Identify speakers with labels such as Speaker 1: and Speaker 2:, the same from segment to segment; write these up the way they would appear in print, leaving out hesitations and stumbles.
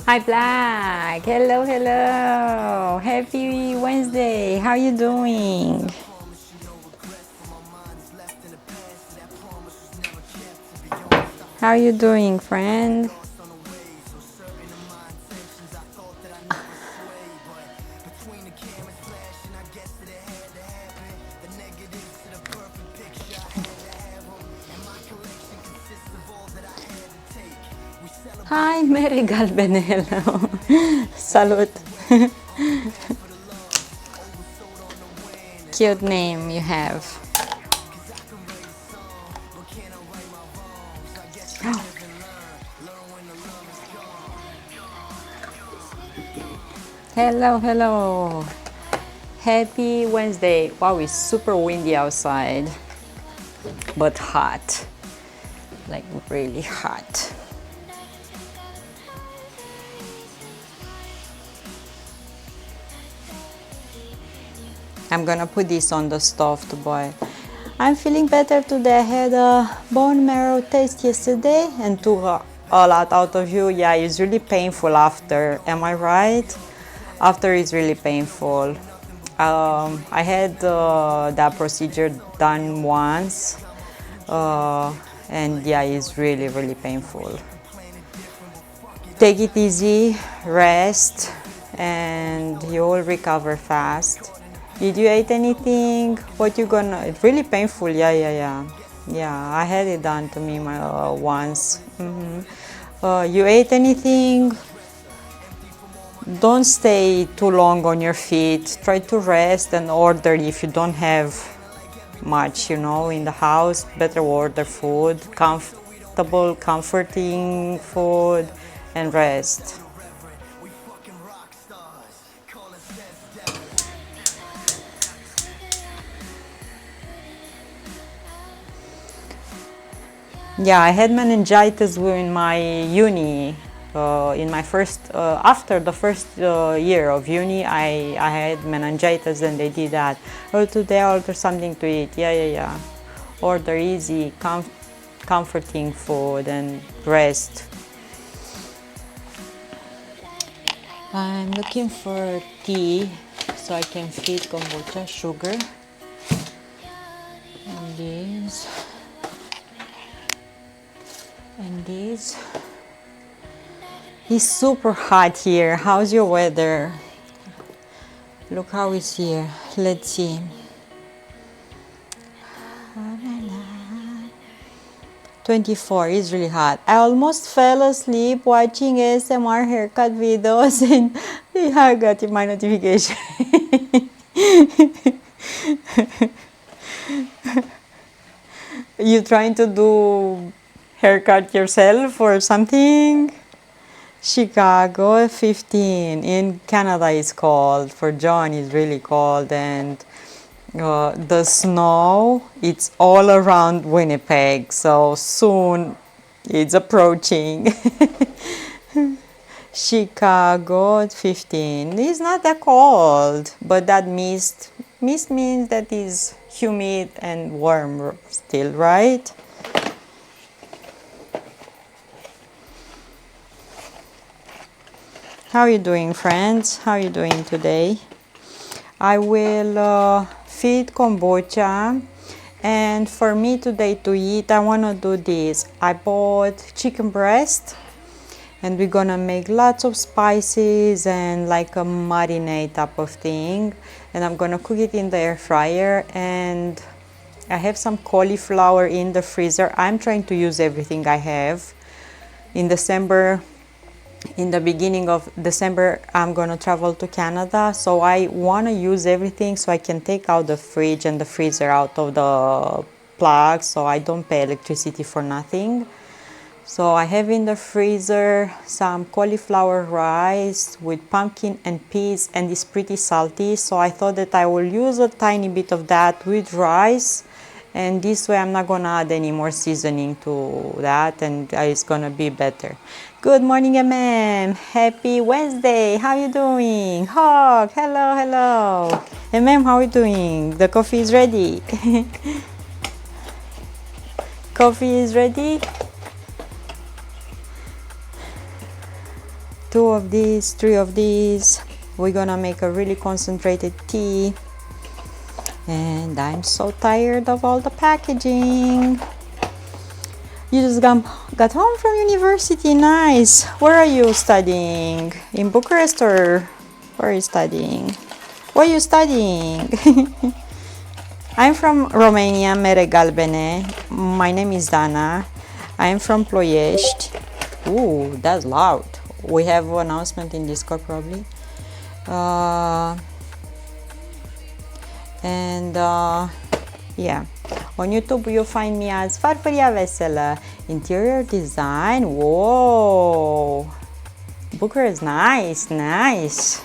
Speaker 1: Hi Black, hello, hello. Happy Wednesday, how you doing? How you doing, friend? Hi, Mary Galbenello. Salud. Cute name you have. Hello, hello. Happy Wednesday. Wow, it's super windy outside, but hot. Like really hot. I'm gonna put this on the stove to boil. I'm feeling better today. I had a bone marrow test yesterday and took a lot out of you. Yeah, it's really painful after. Am I right? After it's really painful. I had that procedure done once, and yeah, it's really, really painful. Take it easy, rest, and you will recover fast. Did you eat anything? What you gonna? It's really painful. Yeah. I had it done to me once. You ate anything? Don't stay too long on your feet. Try to rest and order if you don't have much, in the house. Better order food, comfortable, comforting food, and rest. Yeah, I had meningitis in my uni. In my first, after the first year of uni, I had meningitis and they did that. Oh, today I'll order something to eat. Yeah. Order easy, comforting food and rest. I'm looking for tea so I can feed kombucha, sugar, and these. And this. It's super hot here. How's your weather? Look how it's here. Let's see. 24 is really hot. I almost fell asleep watching ASMR haircut videos and I got my notification. You trying to do haircut yourself or something? Chicago 15 in Canada is cold. For John it's really cold, and the snow it's all around Winnipeg, so soon it's approaching. Chicago 15. It's not that cold, but that mist means that it's humid and warm still, right? How are you doing, friends? How are you doing today? I will feed kombucha, and for me today to eat, I want to do this. I bought chicken breast, and we're gonna make lots of spices and like a marinade type of thing, and I'm gonna cook it in the air fryer. And I have some cauliflower in the freezer. I'm trying to use everything I have. In the beginning of December, I'm gonna travel to Canada, so I wanna use everything so I can take out the fridge and the freezer out of the plug, so I don't pay electricity for nothing. So I have in the freezer some cauliflower rice with pumpkin and peas, and it's pretty salty, so I thought that I will use a tiny bit of that with rice, and this way I'm not gonna add any more seasoning to that, and it's gonna be better. Good morning, MM. Happy Wednesday. How you doing? Hawk, hello. MM, how are you doing? The coffee is ready. Coffee is ready. 2 of these, 3 of these. We're gonna make a really concentrated tea. And I'm so tired of all the packaging. You just got home from university, nice. Where are you studying? In Bucharest or where are you studying? What are you studying? I'm from Romania, Mere Galbene. My name is Dana. I'm from Ploiești. Ooh, that's loud. We have an announcement in Discord probably. Yeah, on YouTube you'll find me as Farfuria Veselă, interior design. Whoa, Bucharest, nice, nice.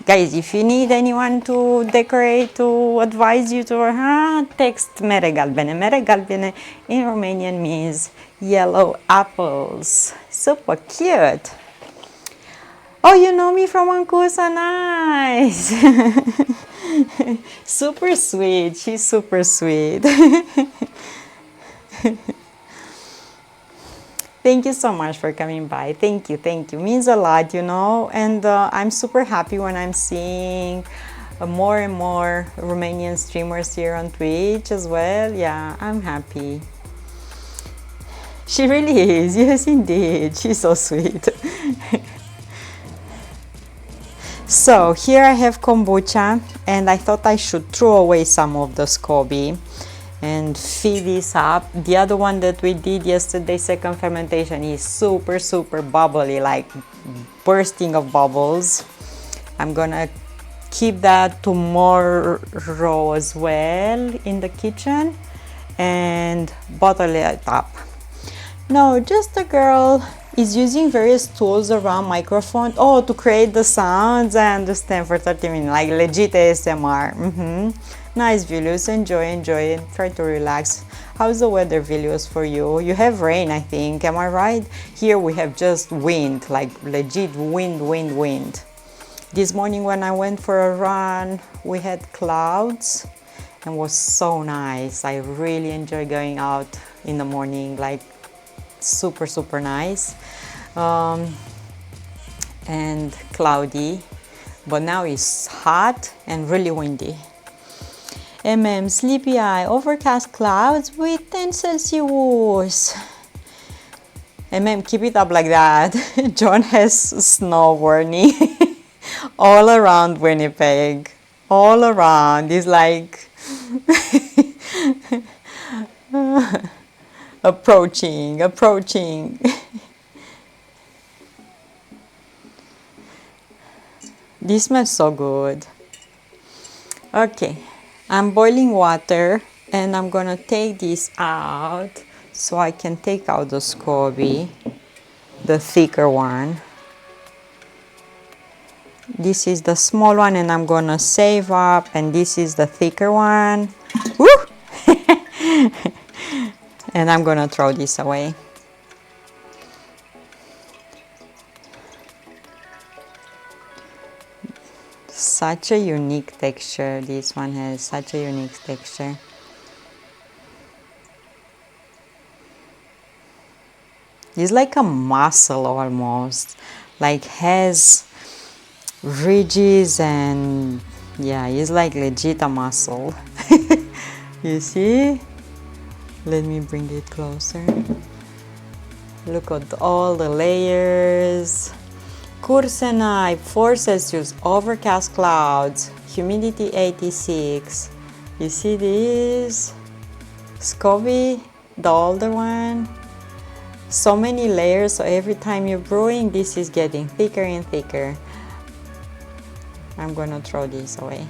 Speaker 1: Guys, if you need anyone to decorate, to advise you to, text Mere Galbene. Mere Galbene in Romanian means yellow apples. Super cute. Oh, you know me from Ancusa, nice. Super sweet, she's super sweet. Thank you so much for coming by. Thank you, means a lot, you know, and I'm super happy when I'm seeing more and more Romanian streamers here on Twitch as well. Yeah, I'm happy. She really is, yes indeed, she's so sweet. So here I have kombucha, and I thought I should throw away some of the SCOBY and fill this up. The other one that we did yesterday, second fermentation, is super bubbly, like bursting of bubbles. I'm gonna keep that tomorrow as well in the kitchen and bottle it up. No, just a girl is using various tools around microphone. Oh, to create the sounds, I understand, for 30 minutes, like legit ASMR. Nice, Vilius, enjoy and try to relax. How's the weather, Vilius, for you? You have rain, I think, am I right? Here we have just wind, like legit wind. This morning when I went for a run, we had clouds and was so nice. I really enjoy going out in the morning, like super nice, and cloudy, but now it's hot and really windy. Sleepy eye, overcast clouds with 10 Celsius. Keep it up like that. John has snow warning all around Winnipeg, all around. It's like approaching. This smells so good. Okay, I'm boiling water and I'm gonna take this out so I can take out the SCOBY, the thicker one. This is the small one and I'm gonna save up, and this is the thicker one. Woo! And I'm gonna throw this away. Such a unique texture. This one has such a unique texture. It's like a mussel almost, like has ridges, and yeah, it's like legit a mussel. You see? Let me bring it closer. Look at all the layers. Kursenai, 4 Celsius, overcast clouds, humidity 86. You see this? SCOBY, the older one. So many layers, so every time you're brewing, this is getting thicker and thicker. I'm gonna throw this away.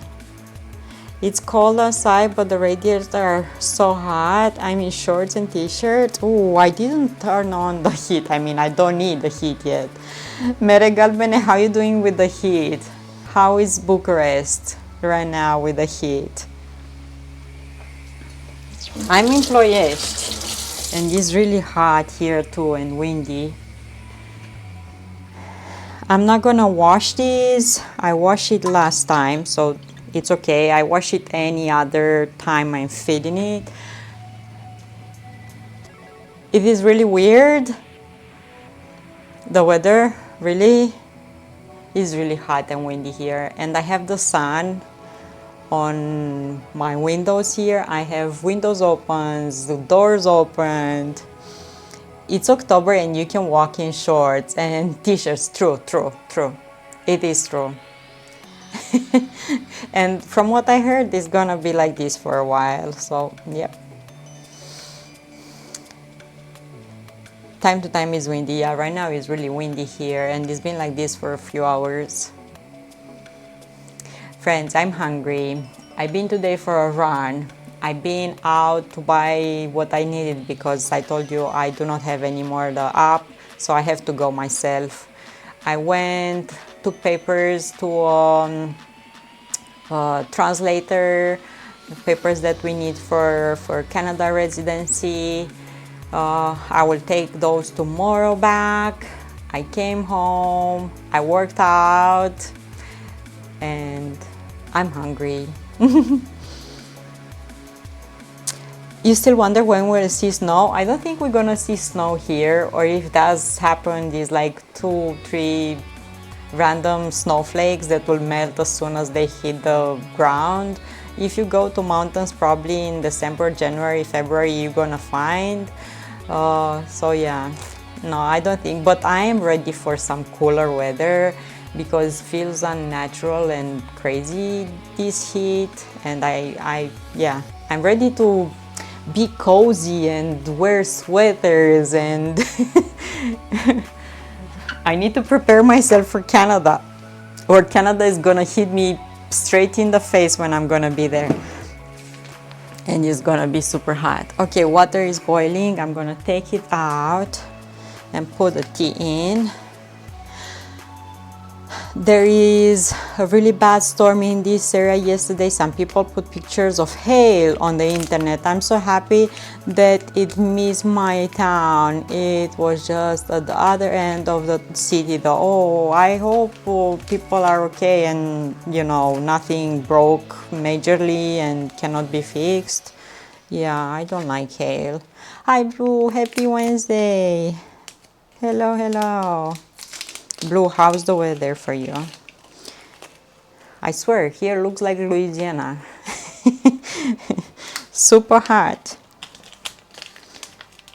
Speaker 1: It's cold outside, but the radiators are so hot. I'm in shorts and t-shirt. Oh, I didn't turn on the heat. I mean, I don't need the heat yet. Mere Galbene, how are you doing with the heat? How is Bucharest right now with the heat? I'm in Ploiești, and it's really hot here too and windy. I'm not gonna wash this. I washed it last time, so it's okay. I wash it any other time I'm feeding it. It is really weird. The weather really is really hot and windy here, and I have the sun on my windows here. I have windows open, the doors opened. It's October and you can walk in shorts and t-shirts. True, true, true. It is true. And from what I heard, it's gonna be like this for a while, so yep. Time to time is windy. Yeah, right now it's really windy here and it's been like this for a few hours. Friends, I'm hungry. I've been today for a run. I've been out to buy what I needed because I told you I do not have anymore the app, so I have to go myself. I went, took papers to translator, papers that we need for Canada residency. I will take those tomorrow back. I came home, I worked out, and I'm hungry. You still wonder when we'll see snow? I don't think we're gonna see snow here, or if does happen, is like 2-3 random snowflakes that will melt as soon as they hit the ground. If you go to mountains, probably in December, January, February, you're gonna find. So yeah, no, I don't think, but I am ready for some cooler weather because it feels unnatural and crazy, this heat, and yeah, I'm ready to be cozy and wear sweaters, and I need to prepare myself for Canada, or Canada is gonna hit me straight in the face when I'm gonna be there, and it's gonna be super hot. Okay, water is boiling. I'm gonna take it out and put the tea in. There is a really bad storm in this area yesterday. Some people put pictures of hail on the internet. I'm so happy that it missed my town. It was just at the other end of the city though. Oh, I hope people are okay and you know nothing broke majorly and cannot be fixed. Yeah, I don't like hail. Hi Blue, happy Wednesday. Hello, hello. Blue, how's the weather for you? I swear, here looks like Louisiana. Super hot.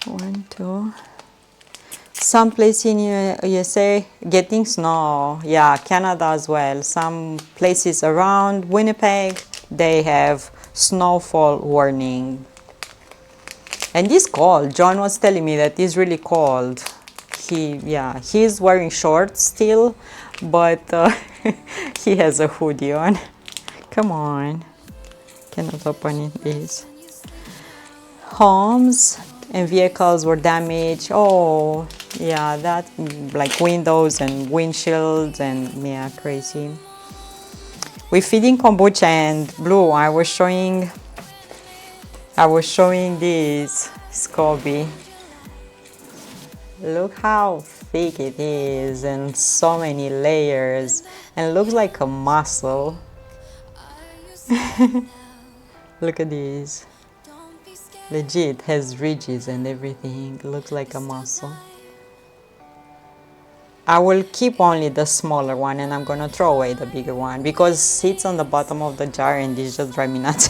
Speaker 1: 1, 2. Some place in USA getting snow. Yeah, Canada as well. Some places around Winnipeg, they have snowfall warning. And it's cold. John was telling me that it's really cold. He's wearing shorts still, but he has a hoodie on. Come on, cannot open it, please. Homes and vehicles were damaged. Oh, yeah, that like windows and windshields and yeah, crazy. We're feeding kombucha and Blue. I was showing this SCOBY. Look how thick it is and so many layers, and it looks like a mussel. Look at this. Legit has ridges and everything. It looks like a mussel. I will keep only the smaller one and I'm gonna throw away the bigger one because it's on the bottom of the jar and it's just driving me nuts.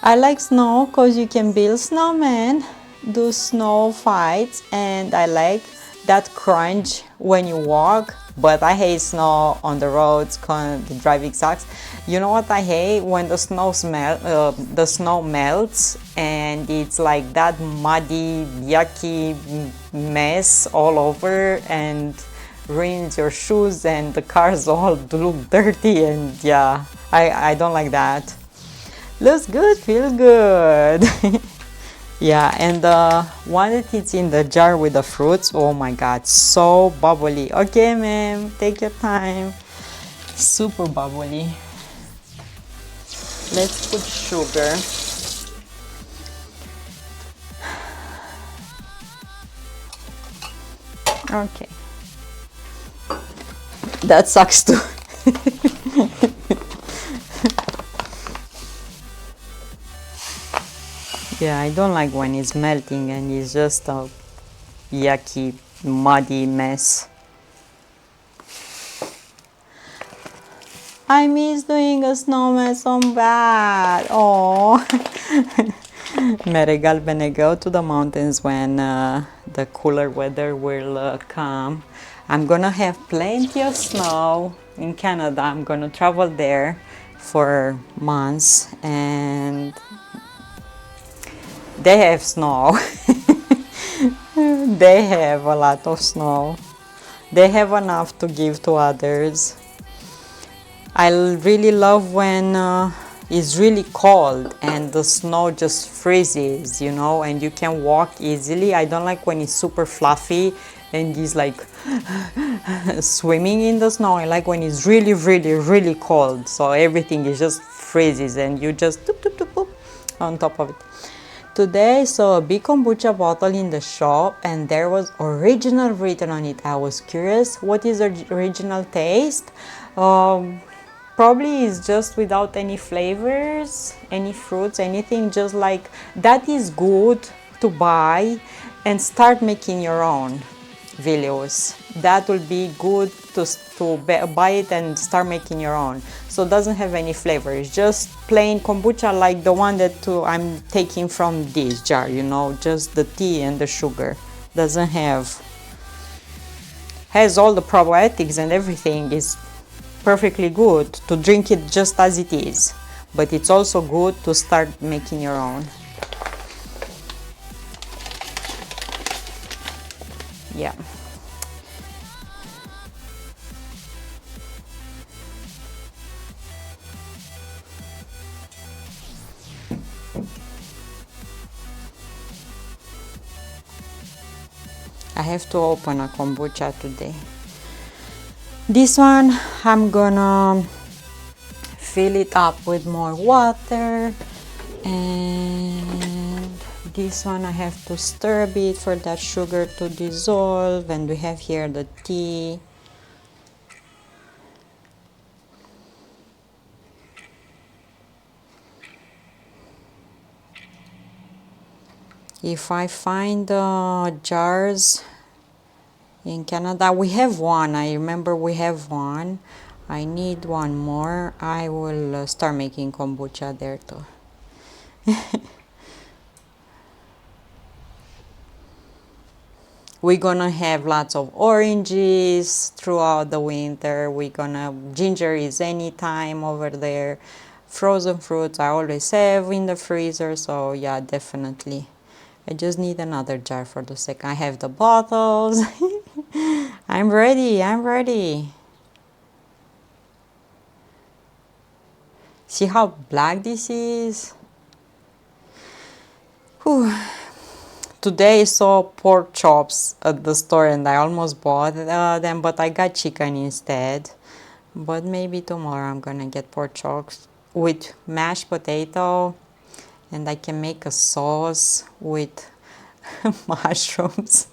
Speaker 1: I like snow because you can build snowmen, do snow fights, and I like that crunch when you walk, but I hate snow on the roads because the driving sucks. You know what I hate? When the snow melts and it's like that muddy, yucky mess all over and ruins your shoes and the cars all look dirty, and yeah, I don't like that. Looks good, feels good. Yeah, and the one that it's in the jar with the fruits, oh my god, so bubbly. Okay, ma'am, take your time. Super bubbly. Let's put sugar. Okay. That sucks too. Yeah, I don't like when it's melting and it's just a yucky muddy mess. I miss doing a snowman so bad. Oh. Me regal when I go to the mountains when the cooler weather will come. I'm gonna have plenty of snow in Canada. I'm gonna travel there for months and they have snow. They have a lot of snow. They have enough to give to others. I really love when it's really cold and the snow just freezes, you know, and you can walk easily. I don't like when it's super fluffy and it's like swimming in the snow. I like when it's really, really, really cold. So everything is just freezes and you just doop, doop, doop, doop, on top of it. Today I saw a big kombucha bottle in the shop and there was original written on it. I was curious, what is the original taste? Probably is just without any flavors, any fruits, anything, just like that is good to buy and start making your own videos. That will be good to buy it and start making your own. So it doesn't have any flavor, it's just plain kombucha like the one that I'm taking from this jar, you know, just the tea and the sugar. Doesn't have, has all the probiotics and everything, is perfectly good to drink it just as it is, but it's also good to start making your own. Yeah. I have to open a kombucha today. This one I'm gonna fill it up with more water, and this one I have to stir a bit for that sugar to dissolve, and we have here the tea. If I find jars in Canada, we have one. I remember we have one. I need one more. I will start making kombucha there too. We're gonna have lots of oranges throughout the winter. Ginger is anytime over there. Frozen fruits I always have in the freezer, so yeah, definitely. I just need another jar for the second. I have the bottles. I'm ready, I'm ready. See how black this is? Whew. Today I saw pork chops at the store and I almost bought them, but I got chicken instead. But maybe tomorrow I'm gonna get pork chops with mashed potato, and I can make a sauce with mushrooms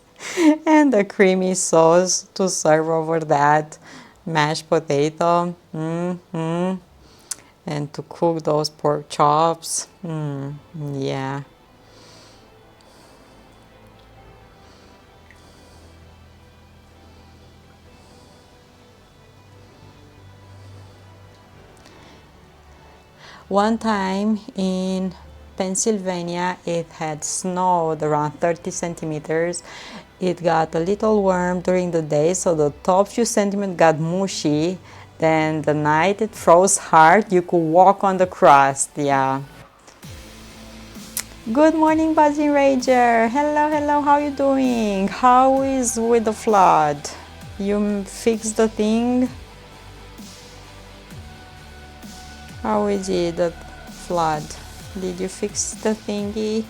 Speaker 1: and a creamy sauce to serve over that mashed potato. And to cook those pork chops. Yeah. One time in Pennsylvania, it had snowed around 30 centimeters. It got a little warm during the day, so the top few centimeters got mushy. Then the night it froze hard. You could walk on the crust. Yeah. Good morning, Buzzing Rager. Hello, hello. How you doing? How is with the flood? You fixed the thing? How is it, the flood? Did you fix the thingy?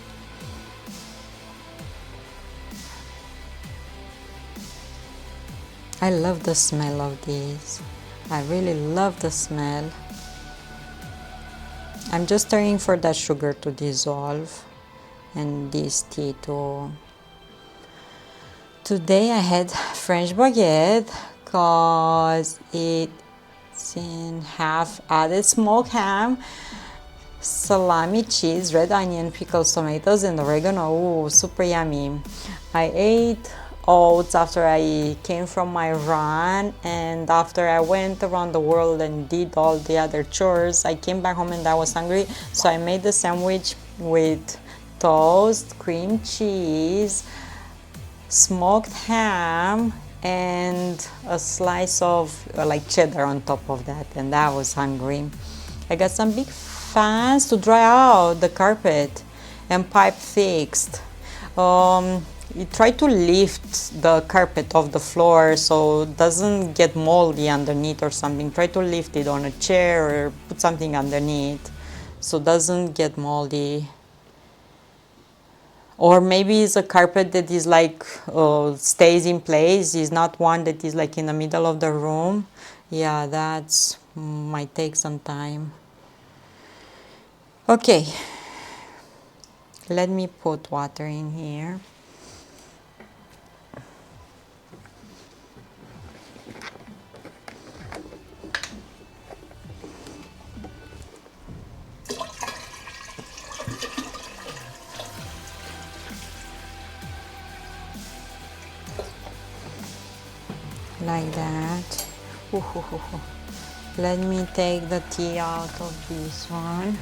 Speaker 1: I love the smell of these. I really love the smell. I'm just turning for that sugar to dissolve and this tea to... Today I had French baguette because it's in half added smoked ham, salami, cheese, red onion, pickles, tomatoes, and oregano. Ooh, super yummy. I ate oats after I came from my run, and after I went around the world and did all the other chores, I came back home and I was hungry, so I made the sandwich with toast, cream cheese, smoked ham, and a slice of like cheddar on top of that, and I was hungry. I got some big fans to dry out the carpet and pipe fixed. You try to lift the carpet off the floor so it doesn't get moldy underneath or something. Try to lift it on a chair or put something underneath so it doesn't get moldy. Or maybe it's a carpet that is like stays in place. It's not one that is like in the middle of the room. Yeah, that's might take some time. Okay, let me put water in here. Like that. Let me take the tea out of this one.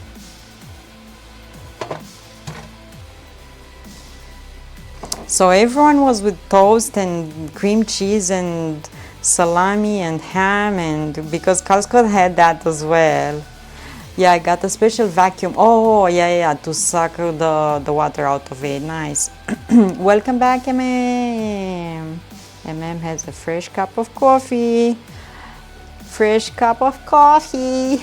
Speaker 1: So everyone was with toast and cream cheese and salami and ham, and because Carlscott had that as well. Yeah, I got a special vacuum. Oh, yeah, to suck the water out of it. Nice. Welcome back, MM. MM has a fresh cup of coffee. Fresh cup of coffee.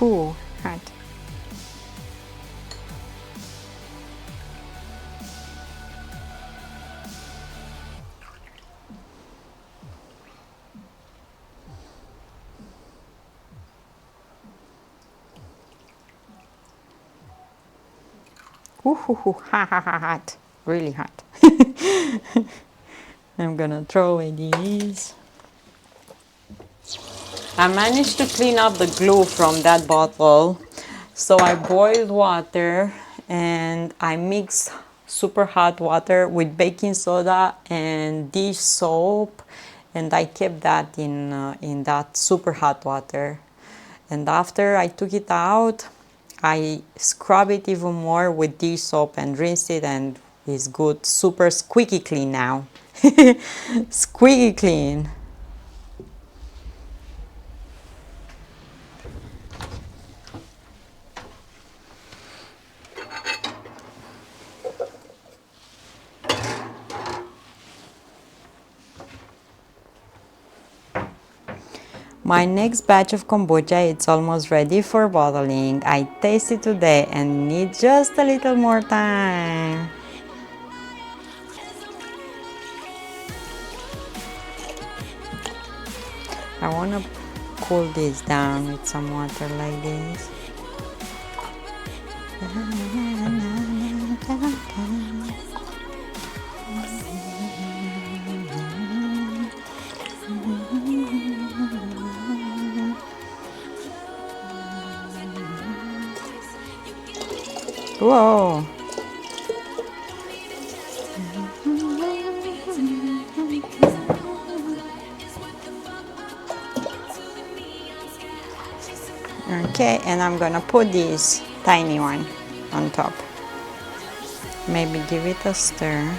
Speaker 1: Ooh, hot. Hot, really hot. I'm gonna throw away these. I managed to clean up the glue from that bottle. So I boiled water and I mixed super hot water with baking soda and dish soap, and I kept that in that super hot water. And after I took it out, I scrub it even more with dish soap and rinse it, and it's good, super squeaky clean now. Squeaky clean. My next batch of kombucha, it's almost ready for bottling. I tasted today and need just a little more time. I want to cool this down with some water like this. Whoa! Okay, and I'm gonna put this tiny one on top. Maybe give it a stir.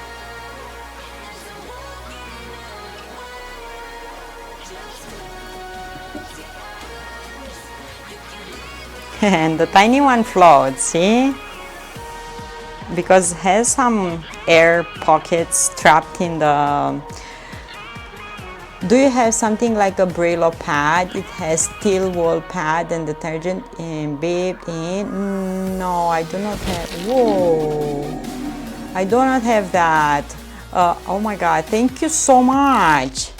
Speaker 1: And the tiny one floats, see? Because it has some air pockets trapped in the... Do you have something like a Brillo pad? It has steel wool pad and detergent embedded in. No, I do not have. Whoa! I do not have that. Oh my God! Thank you so much.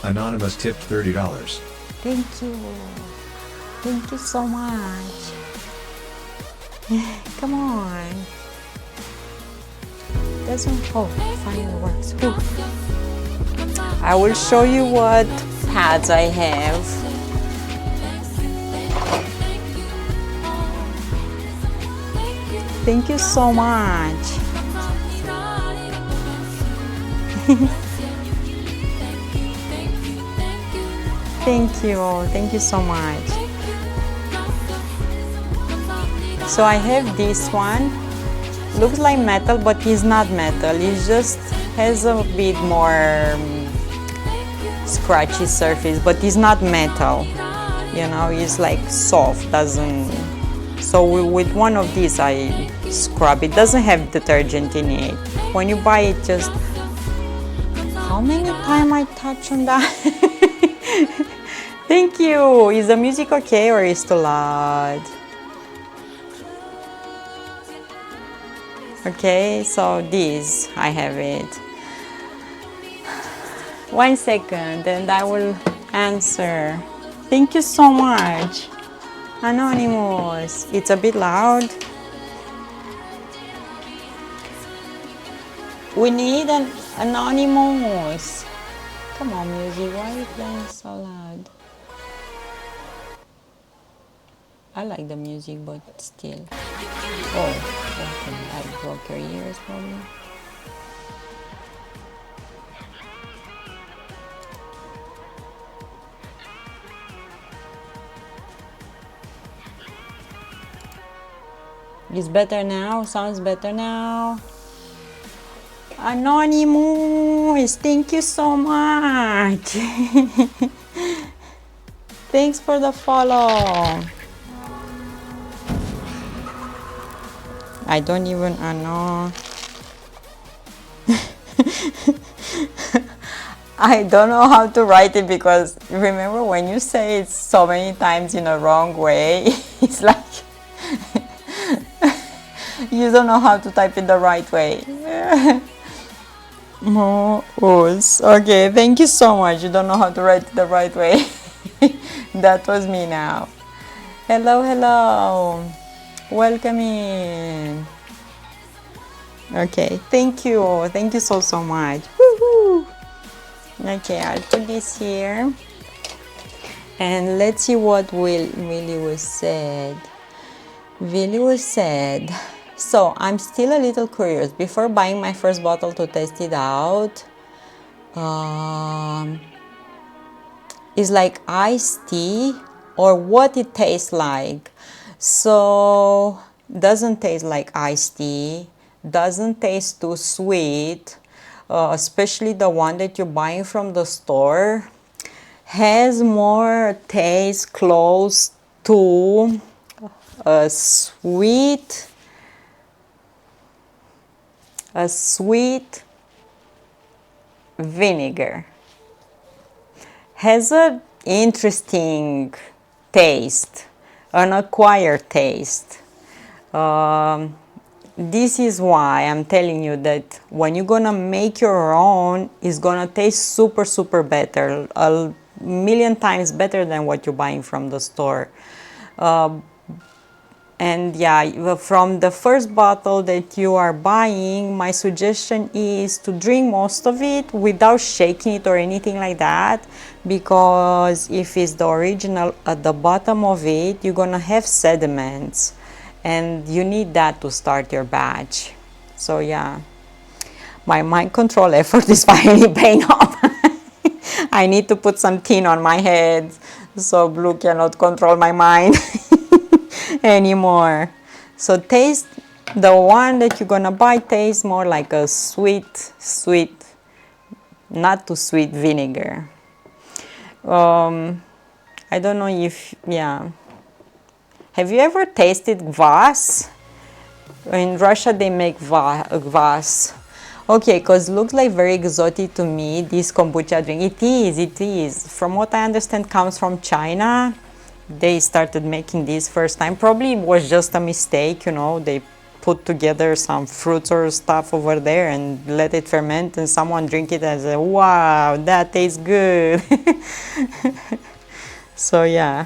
Speaker 2: Anonymous tipped $30.
Speaker 1: Thank you. Thank you so much. Come on. Doesn't. Oh, fireworks. Whew. I will show you what pads I have. Thank you so much. Thank you so much. So I have this one. Looks like metal, but it's not metal. It just has a bit more scratchy surface, but it's not metal. You know, it's like soft, doesn't. So with one of these, I scrub. It doesn't have detergent in it. When you buy it, just how many times I touch on that? Thank you. Is the music okay or is too loud? Okay, so this, I have it. 1 second and I will answer. Thank you so much. Anonymous. It's a bit loud. We need an anonymous. Come on, music, why are you playing so loud? I like the music, but still. Oh, okay. I broke your ears probably. It's better now? Sounds better now? Anonymous, thank you so much. Thanks for the follow. I don't even know. I don't know how to write it because remember when you say it so many times in a wrong way, it's like you don't know how to type it the right way. Okay, thank you so much. You don't know how to write it the right way. That was me now. Hello, hello. Welcome in. Okay, thank you. Thank you so much. Woohoo! Okay, I'll put this here. And let's see what Willie was said. Willie was said, so I'm still a little curious. Before buying my first bottle to test it out, it's like iced tea or what it tastes like. So doesn't taste like iced tea, doesn't taste too sweet, especially the one that you're buying from the store. Has more taste close to a sweet vinegar. Has a interesting taste, an acquired taste. This is why I'm telling you that when you're gonna make your own, it's gonna taste super better, a million times better than what you're buying from the store. And yeah, from the first bottle that you are buying, my suggestion is to drink most of it without shaking it or anything like that, because if it's the original, at the bottom of it, you're gonna have sediments and you need that to start your batch. So yeah, my mind control effort is finally paying off. I need to put some tin on my head so Blue cannot control my mind anymore. So taste, the one that you're gonna buy tastes more like a sweet, not too sweet vinegar. I don't know if, yeah. Have you ever tasted kvass? In Russia they make kvass. Okay, because looks like very exotic to me, this kombucha drink. It is. From what I understand, comes from China. They started making this first time. Probably it was just a mistake, you know. They put together some fruits or stuff over there and let it ferment, and someone drink it and say, wow, that tastes good. So yeah.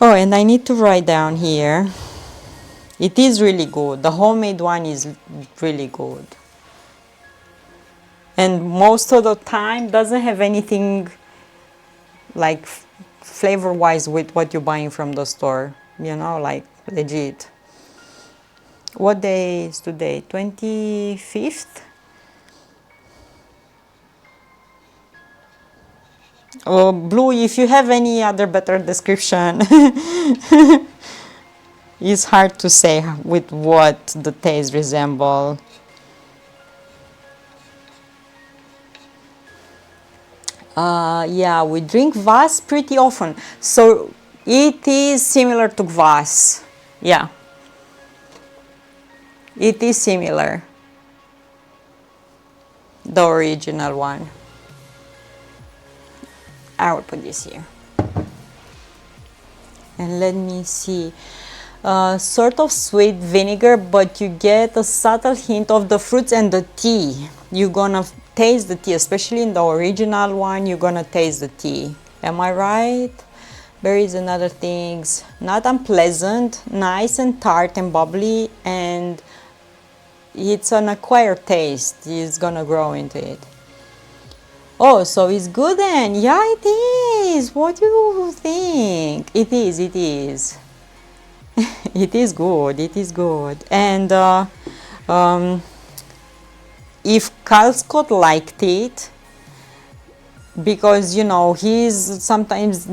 Speaker 1: Oh, and I need to write down here. It is really good. The homemade one is really good. And most of the time doesn't have anything like flavor-wise with what you're buying from the store. You know, like legit. What day is today? 25th? Oh, Blue, if you have any other better description, it's hard to say with what the taste resemble. Yeah, we drink kvass pretty often, so it is similar to kvass. Yeah, it is similar, the original one. I will put this here. And let me see. Sort of sweet vinegar, but you get a subtle hint of the fruits and the tea. You're gonna taste the tea, especially in the original one, you're gonna taste the tea. Am I right? Berries and other things, not unpleasant, nice and tart and bubbly, and it's an acquired taste. It's gonna grow into it. Oh, so it's good then. Yeah, it is. What do you think? It is, it is. It is good, it is good. And if Carl Scott liked it, because you know he's sometimes,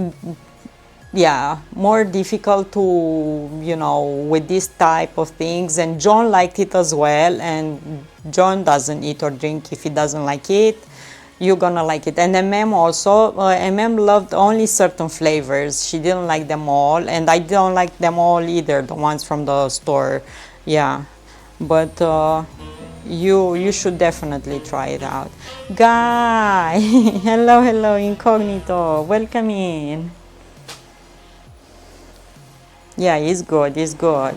Speaker 1: yeah, more difficult to, you know, with this type of things, and John liked it as well, and John doesn't eat or drink if he doesn't like it. You're gonna like it. And also, loved only certain flavors. She didn't like them all, and I don't like them all either, the ones from the store. Yeah, but you should definitely try it out. Guy, hello incognito, welcome in. Yeah, it's good, it's good.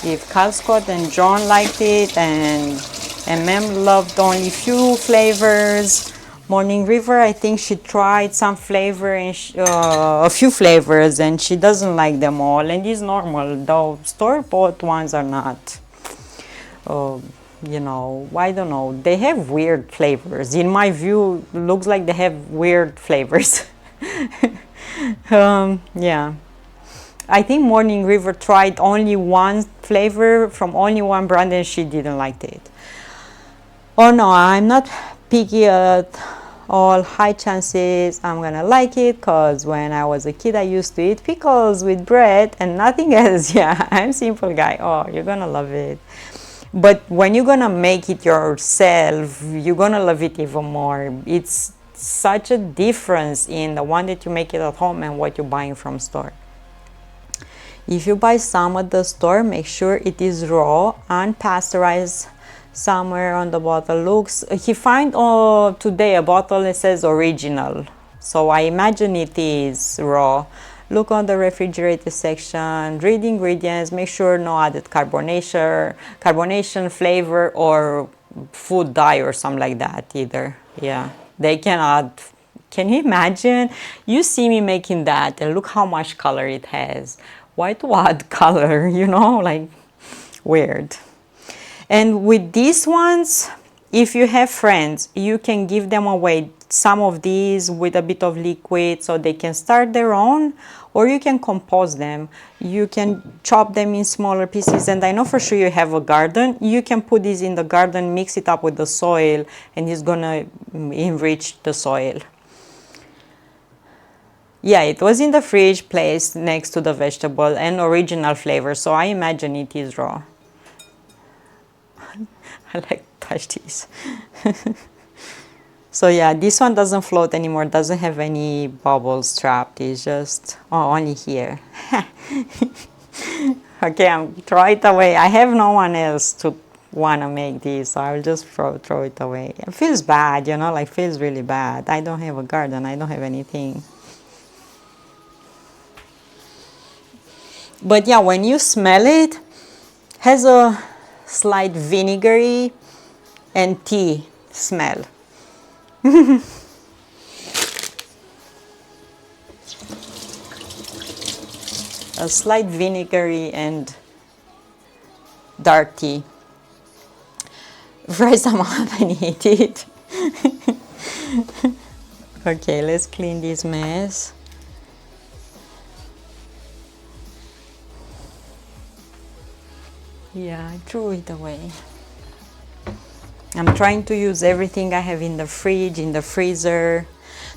Speaker 1: If Cal Scott and John liked it, and MM loved only few flavors, Morning River, I think she tried some flavor and a few flavors, and she doesn't like them all, and it's normal. The store-bought ones are not. You know, I don't know. They have weird flavors. In my view, looks like they have weird flavors. Yeah. I think Morning River tried only one flavor from only one brand and she didn't like it. Oh no, I'm not picky at all. High chances I'm gonna like it, because when I was a kid I used to eat pickles with bread and nothing else. Yeah, I'm simple guy. Oh, you're gonna love it. But when you're gonna make it yourself, you're gonna love it even more. It's such a difference in the one that you make it at home and what you're buying from store. If you buy some at the store, make sure it is raw, unpasteurized. Somewhere on the bottle looks, he find today a bottle that says original, so I imagine it is raw. Look on the refrigerator section, read ingredients, make sure no added carbonation, flavor, or food dye or something like that either. Yeah, they can add. Can you imagine? You see me making that and look how much color it has. Why to add color, you know, like weird. And with these ones, if you have friends, you can give them away some of these with a bit of liquid so they can start their own, or you can compost them. You can chop them in smaller pieces, and I know for sure you have a garden. You can put these in the garden, mix it up with the soil, and it's gonna enrich the soil. Yeah, it was in the fridge placed next to the vegetable and original flavor, so I imagine it is raw. I like to touch these. So yeah, this one doesn't float anymore, doesn't have any bubbles trapped, it's just, oh, only here. Okay, I'm throw it away. I have no one else to want to make this, so I'll just throw it away. It feels bad, you know, like feels really bad. I don't have a garden, I don't have anything. But yeah, when you smell it, has a slight vinegary and tea smell. A slight vinegary and dark tea. fry some up and eat it. Okay, let's clean this mess. Yeah, I threw it away. I'm trying to use everything I have in the fridge, in the freezer.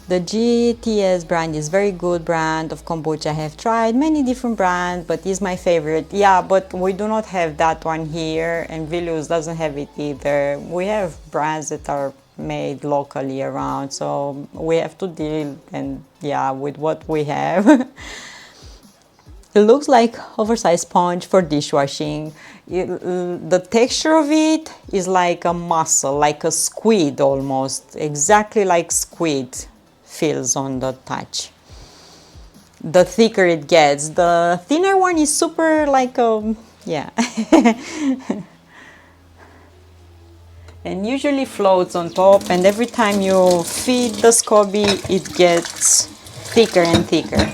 Speaker 1: The GTS brand is very good brand of kombucha. I have tried many different brands, but is my favorite. Yeah, but we do not have that one here, and Vilius doesn't have it either. We have brands that are made locally around, so we have to deal and yeah with what we have. It looks like oversized sponge for dishwashing. The texture of it is like a mussel, like a squid almost, exactly like squid feels on the touch. The thicker it gets, the thinner one is super like a, yeah. And usually floats on top, and every time you feed the SCOBY it gets thicker and thicker.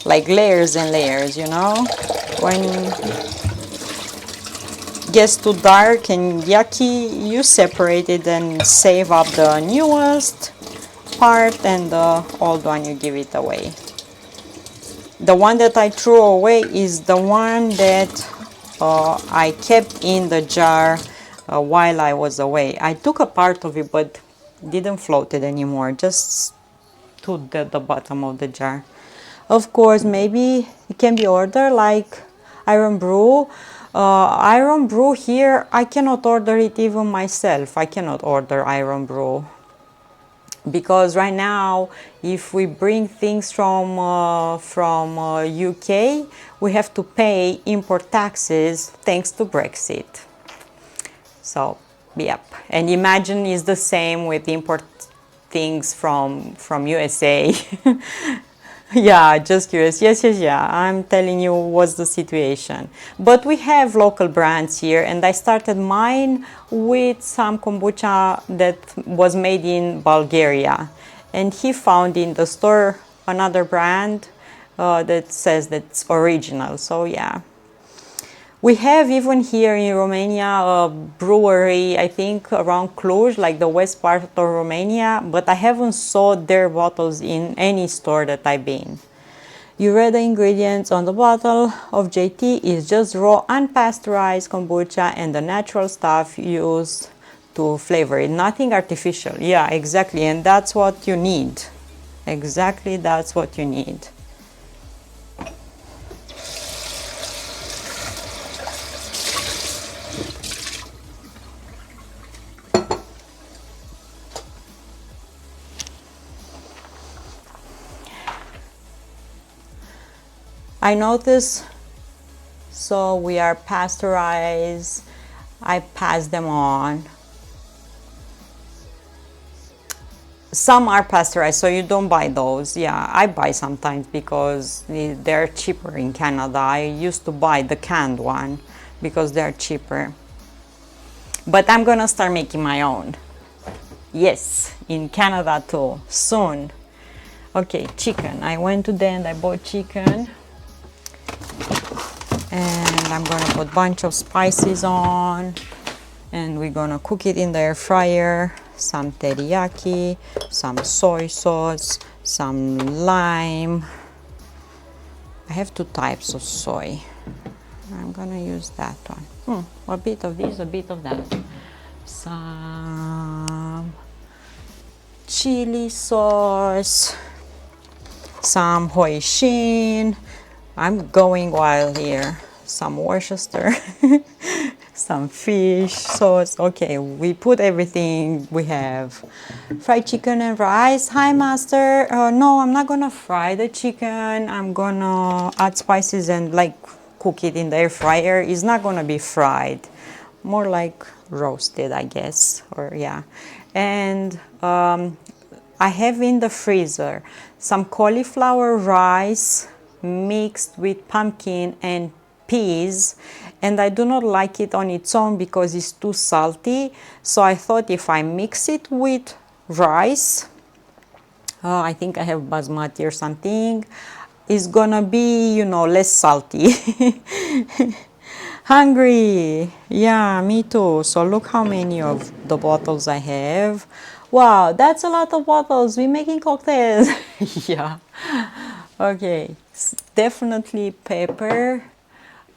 Speaker 1: Like layers and layers, you know? When it gets too dark and yucky, you separate it and save up the newest part, and the old one you give it away. The one that I threw away is the one that I kept in the jar while I was away. I took a part of it but didn't float it anymore, just to the bottom of the jar. Of course, maybe it can be ordered like Iron Brew. Iron Brew here, I cannot order it even myself. I cannot order Iron Brew. Because right now, if we bring things from UK, we have to pay import taxes thanks to Brexit. So, yep. And imagine it's the same with import things from USA. Yeah, just curious. Yes, yeah. I'm telling you what's the situation. But we have local brands here, and I started mine with some kombucha that was made in Bulgaria. And he found in the store another brand that says that's original. So yeah. We have even here in Romania a brewery, I think around Cluj, like the west part of Romania, but I haven't saw their bottles in any store that I've been. You read the ingredients on the bottle of JT is just raw unpasteurized kombucha and the natural stuff used to flavor it, nothing artificial. Yeah, exactly, and that's what you need. Exactly, that's what you need. I notice, so we are pasteurized. I pass them on. Some are pasteurized, so you don't buy those. Yeah, I buy sometimes because they're cheaper in Canada. I used to buy the canned one because they're cheaper. But I'm gonna start making my own. Yes, in Canada too, soon. Okay, chicken. I went today and I bought chicken. And I'm gonna put a bunch of spices on, and we're gonna cook it in the air fryer. Some teriyaki, some soy sauce, some lime. I have two types of soy. I'm gonna use that one. A bit of this, a bit of that. Some chili sauce, some hoisin. I'm going wild here. Some Worcester, some fish sauce. Okay, we put everything we have. Fried chicken and rice. Hi, master. No, I'm not gonna fry the chicken. I'm gonna add spices and like cook it in the air fryer. It's not gonna be fried, more like roasted, I guess. Or yeah, and I have in the freezer some cauliflower rice mixed with pumpkin and peas, and I do not like it on its own because it's too salty. So I thought if I mix it with rice, I think I have basmati or something, it's gonna be, you know, less salty. Hungry. Yeah, me too. So look how many of the bottles I have. Wow, that's a lot of bottles. We're making cocktails. Yeah. Okay. Definitely pepper,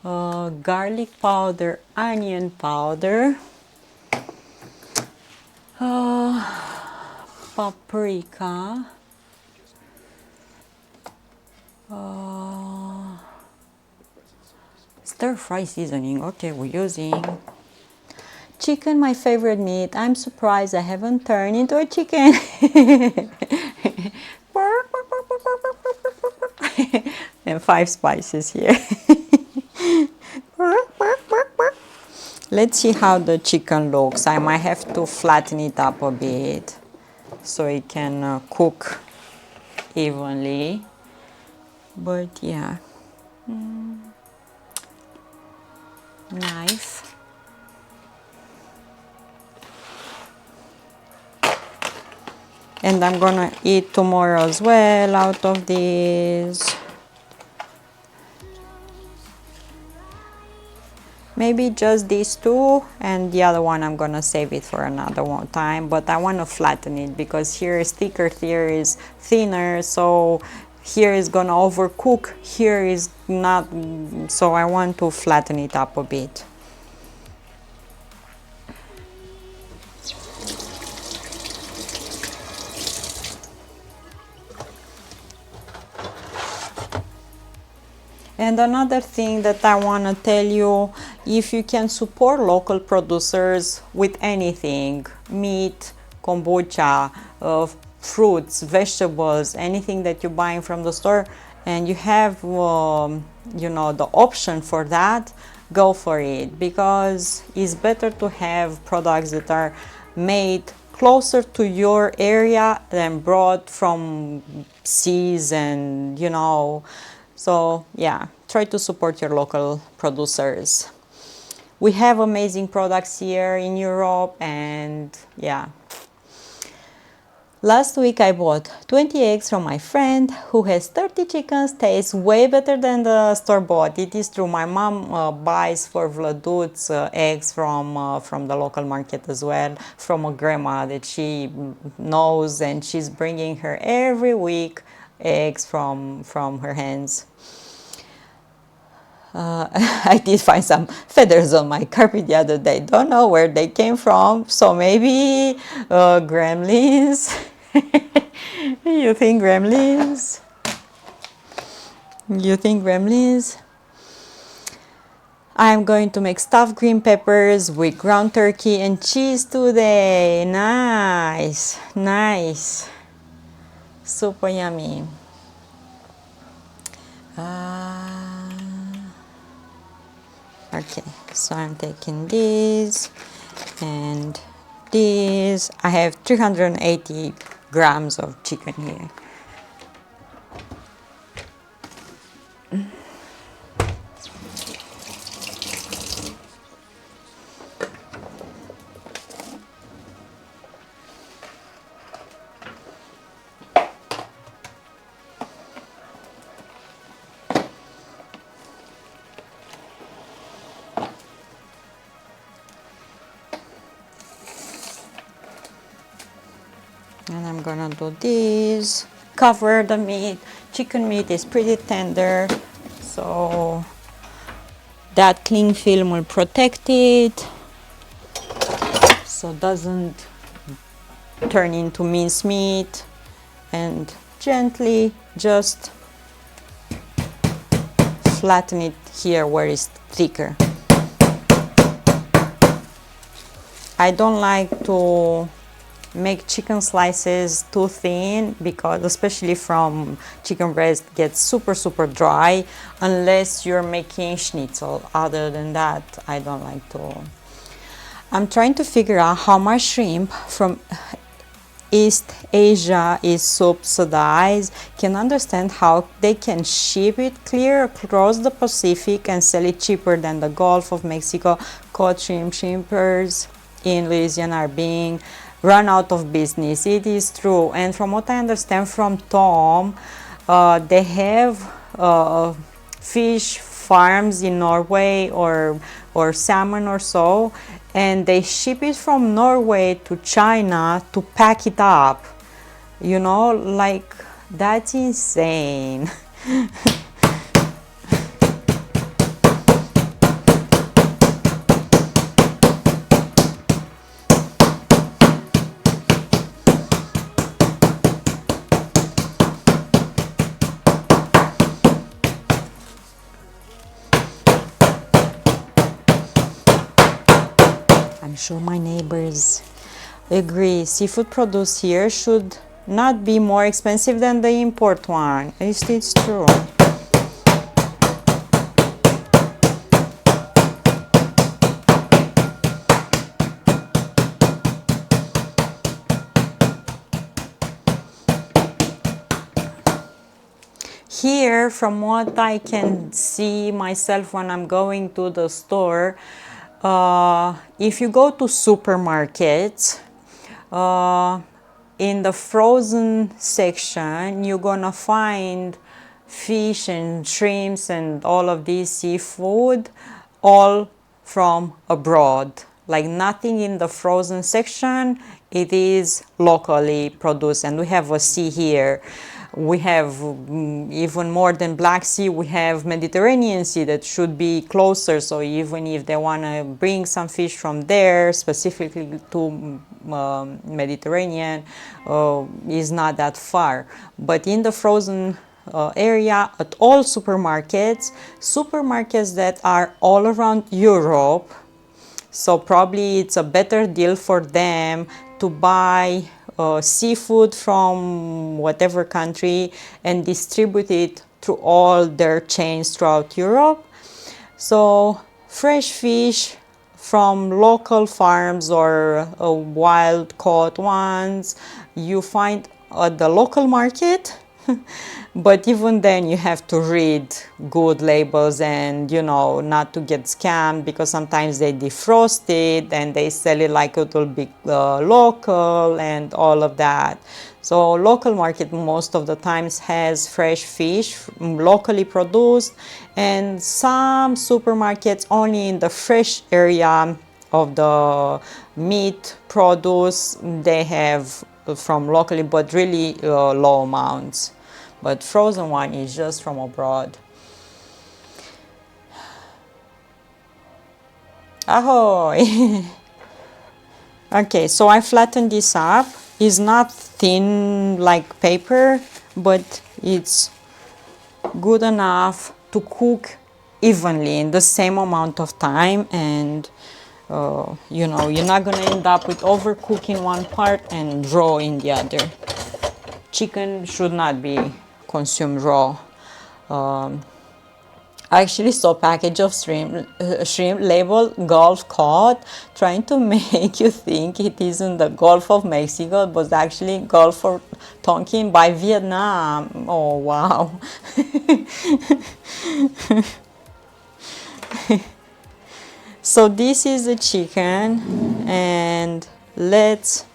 Speaker 1: garlic powder, onion powder, paprika, stir fry seasoning. Okay, we're using chicken, my favorite meat. I'm surprised I haven't turned into a chicken. And 5 spices here. Let's see how the chicken looks. I might have to flatten it up a bit so it can cook evenly. But yeah, knife. And I'm gonna eat tomorrow as well out of this. Maybe just these two, and the other one I'm gonna save it for another one time. But I wanna flatten it because here is thicker, here is thinner, so here is gonna overcook, here is not, so I want to flatten it up a bit. And another thing that I want to tell you, if you can support local producers with anything, meat, kombucha, fruits, vegetables, anything that you're buying from the store, and you have, the option for that, go for it, because it's better to have products that are made closer to your area than brought from seas and, so yeah, try to support your local producers. We have amazing products here in Europe, and yeah. Last week I bought 20 eggs from my friend who has 30 chickens. Tastes way better than the store bought. It is true. My mom buys for Vlăduț eggs from the local market as well, from a grandma that she knows, and she's bringing her every week eggs from her hands. I did find some feathers on my carpet the other day. Don't know where they came from, so maybe gremlins. You think gremlins? You think gremlins? I'm going to make stuffed green peppers with ground turkey and cheese today. Nice, nice. Super yummy. Okay, so I'm taking these and these. I have 380 grams of chicken here. And I'm gonna do this, cover the meat. Chicken meat is pretty tender, so that cling film will protect it, so it doesn't turn into minced meat. And gently just flatten it here where it's thicker. I don't like to make chicken slices too thin, because especially from chicken breast gets super dry unless you're making schnitzel. Other than that, I don't like to. I'm trying to figure out how much shrimp from East Asia is subsidized. Can understand how they can ship it clear across the Pacific and sell it cheaper than the Gulf of Mexico. Cod shrimpers in Louisiana are being run out of business. It is true. And from what I understand from Tom, they have fish farms in Norway or salmon or so, and they ship it from Norway to China to pack it up. You know, like, that's insane. I'm sure my neighbors agree. Seafood produced here should not be more expensive than the import one. At least it's true. Here, from what I can see myself when I'm going to the store, if you go to supermarkets, in the frozen section, you're gonna find fish and shrimps and all of these seafood, all from abroad. Like, nothing in the frozen section, it is locally produced. And we have a sea here. We have even more than Black Sea, we have Mediterranean Sea that should be closer. So even if they want to bring some fish from there, specifically to Mediterranean, is not that far. But in the frozen area, at all supermarkets that are all around Europe, so probably it's a better deal for them to buy seafood from whatever country and distribute it through all their chains throughout Europe. So fresh fish from local farms or wild caught ones you find at the local market. But even then you have to read good labels and, you know, not to get scammed, because sometimes they defrost it and they sell it like it will be local and all of that. So local market most of the times has fresh fish locally produced, and some supermarkets only in the fresh area of the meat produce they have from locally, but really low amounts. But frozen one is just from abroad. Ahoy! Okay, so I flattened this up. It's not thin like paper, but it's good enough to cook evenly in the same amount of time, and you know, you're not gonna end up with overcooking one part and raw in the other. Chicken should not be consumed raw. I actually saw a package of shrimp labeled Gulf cod, trying to make you think it is in the Gulf of Mexico, but actually Gulf of Tonkin by Vietnam. Oh wow. So this is the chicken, and let's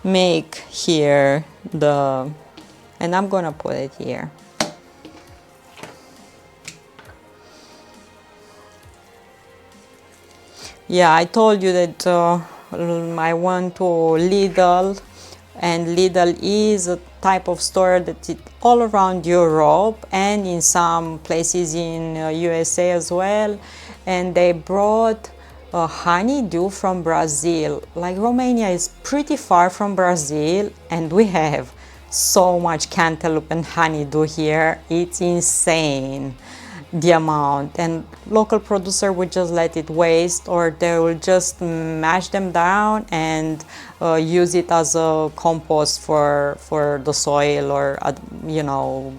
Speaker 1: make here and I'm gonna put it here. Yeah, I told you that I went to Lidl, and Lidl is a type of store that is all around Europe and in some places in USA as well, and they brought honeydew from Brazil. Like, Romania is pretty far from Brazil, and we have so much cantaloupe and honeydew here. It's insane, the amount, and local producer would just let it waste, or they will just mash them down and use it as a compost for the soil, or you know,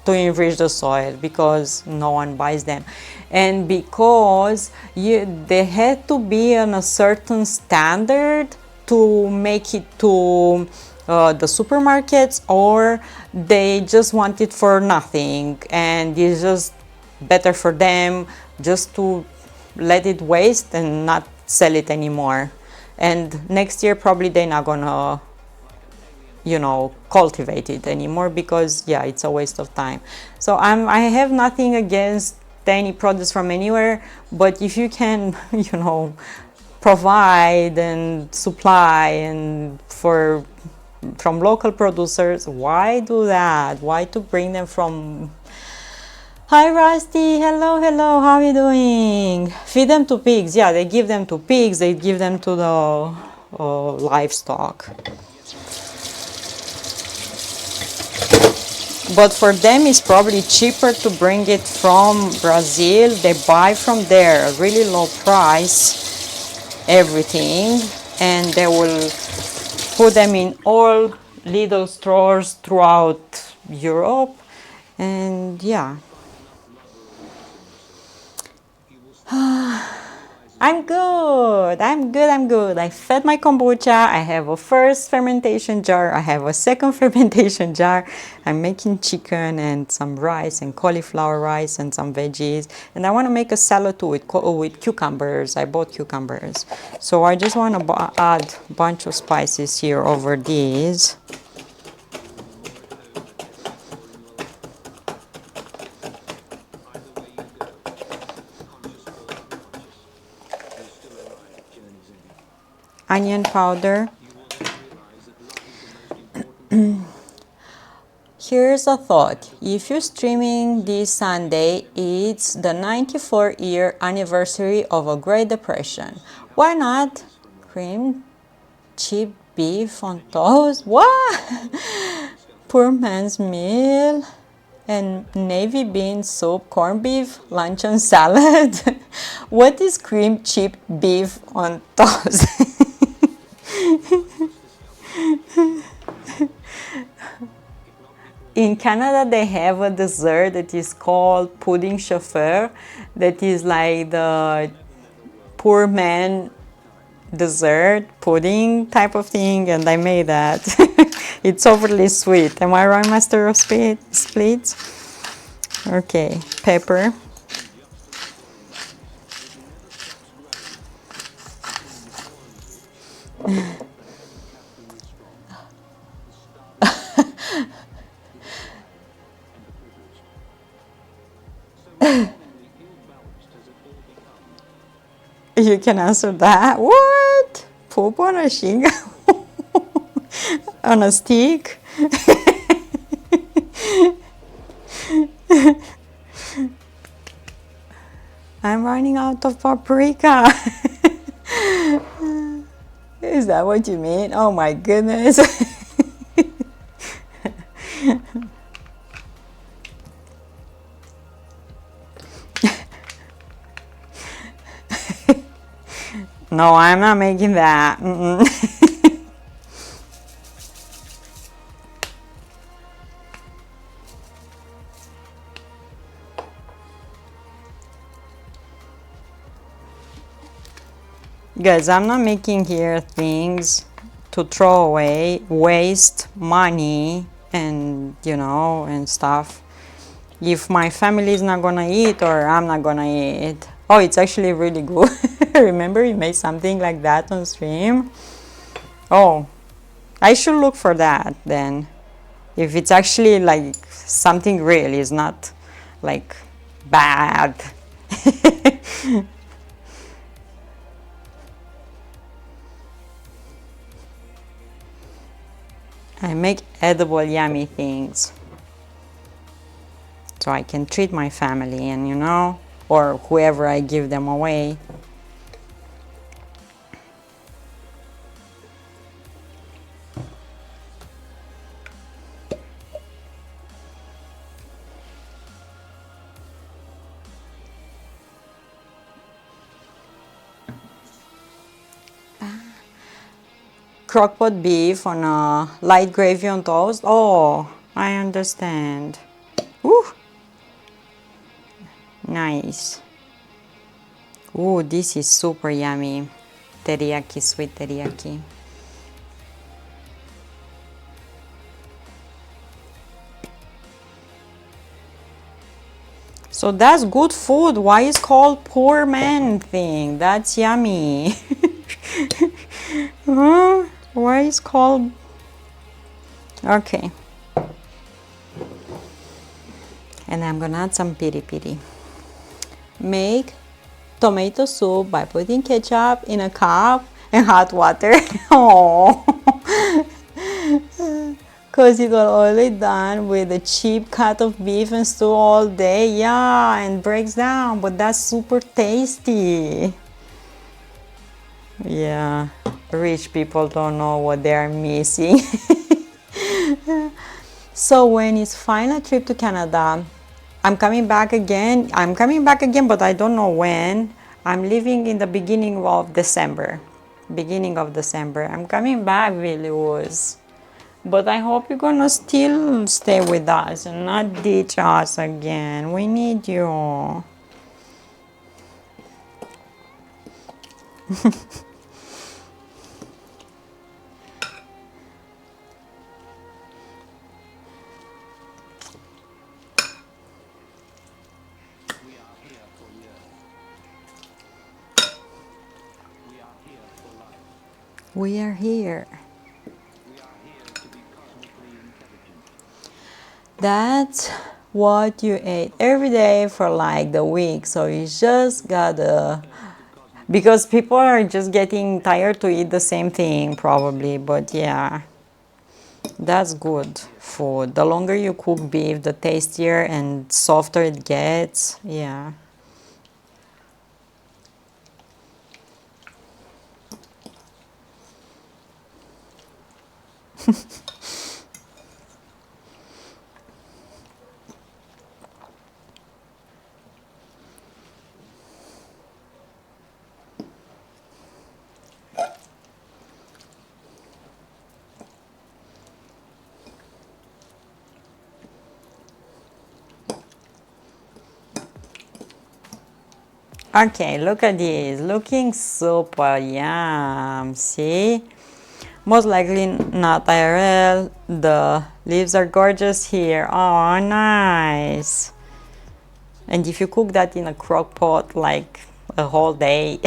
Speaker 1: to enrich the soil, because no one buys them. And because they had to be on a certain standard to make it to the supermarkets, or they just want it for nothing, and it's just better for them just to let it waste and not sell it anymore. And next year probably they're not gonna, you know, cultivate it anymore, because yeah, it's a waste of time. So I have nothing against any produce from anywhere, but if you can, you know, provide and supply and from local producers, why do that? Why to bring them from... Hi Rusty, hello, hello, how are you doing? Feed them to pigs. Yeah, they give them to pigs, they give them to the livestock. But for them it's probably cheaper to bring it from Brazil. They buy from there, really low price, everything, and they will put them in all little stores throughout Europe. And yeah, I'm good. I fed my kombucha. I have a first fermentation jar. I have a second fermentation jar. I'm making chicken and some rice and cauliflower rice and some veggies. And I want to make a salad too with cucumbers. I bought cucumbers. So I just want to add a bunch of spices here over these. Onion powder. Here's a thought. If you're streaming this Sunday, it's the 94-year anniversary of a Great Depression. Why not cream cheap beef on toast? What? Poor man's meal and navy bean soup, corned beef, luncheon salad. What is cream cheap beef on toast? In Canada, they have a dessert that is called pudding chauffeur, that is like the poor man dessert pudding type of thing, and I made that. It's overly sweet. Am I right, Master of Splits? Okay, pepper. You can answer that. What? Poop on a shingle? On a stick? I'm running out of paprika. Is that what you mean? Oh my goodness. No, I'm not making that. Guys, I'm not making here things to throw away, waste money, and you know, and stuff. If my family is not gonna eat or I'm not gonna eat. Oh, it's actually really good. Remember you made something like that on stream? Oh, I should look for that then. If it's actually like something real, it's not like bad. I make edible yummy things so I can treat my family and, you know, or whoever I give them away. Crockpot beef on a light gravy on toast. Oh, I understand. Ooh. Nice. Ooh, this is super yummy. Teriyaki, sweet teriyaki. So that's good food. Why is called poor man thing? That's yummy. Huh? Why is called... Okay. And I'm gonna add some piri piri. Make tomato soup by putting ketchup in a cup and hot water. Oh, because you got already done with a cheap cut of beef and stew all day. Yeah, and breaks down, but that's super tasty. Yeah, rich people don't know what they are missing. So when it's final trip to Canada, I'm coming back again. But I don't know when. I'm leaving in the beginning of December. Beginning of December. I'm coming back, really was. But I hope you're gonna still stay with us and not ditch us again. We need you. We are here. That's what you ate every day for like the week. So you just gotta, because people are just getting tired to eat the same thing probably. But yeah, that's good food. The longer you cook beef, the tastier and softer it gets. Yeah. Okay, look at this. Looking super yum. See? Most likely not IRL. The leaves are gorgeous here. Oh, nice. And if you cook that in a crock pot like a whole day,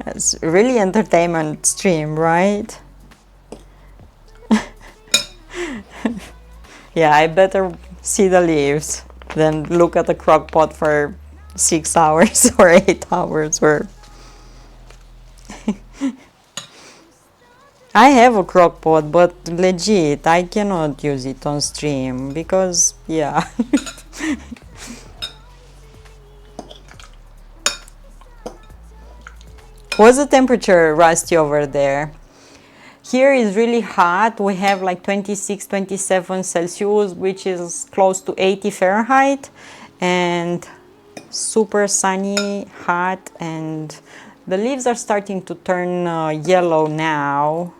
Speaker 1: it's really entertainment stream, right? Yeah, I better see the leaves than look at the crock pot for 6 hours or 8 hours. Or I have a crock pot, but legit, I cannot use it on stream because, yeah. What's the temperature, Rusty, over there? Here is really hot. We have like 26, 27 Celsius, which is close to 80 Fahrenheit, and super sunny, hot, and the leaves are starting to turn yellow now.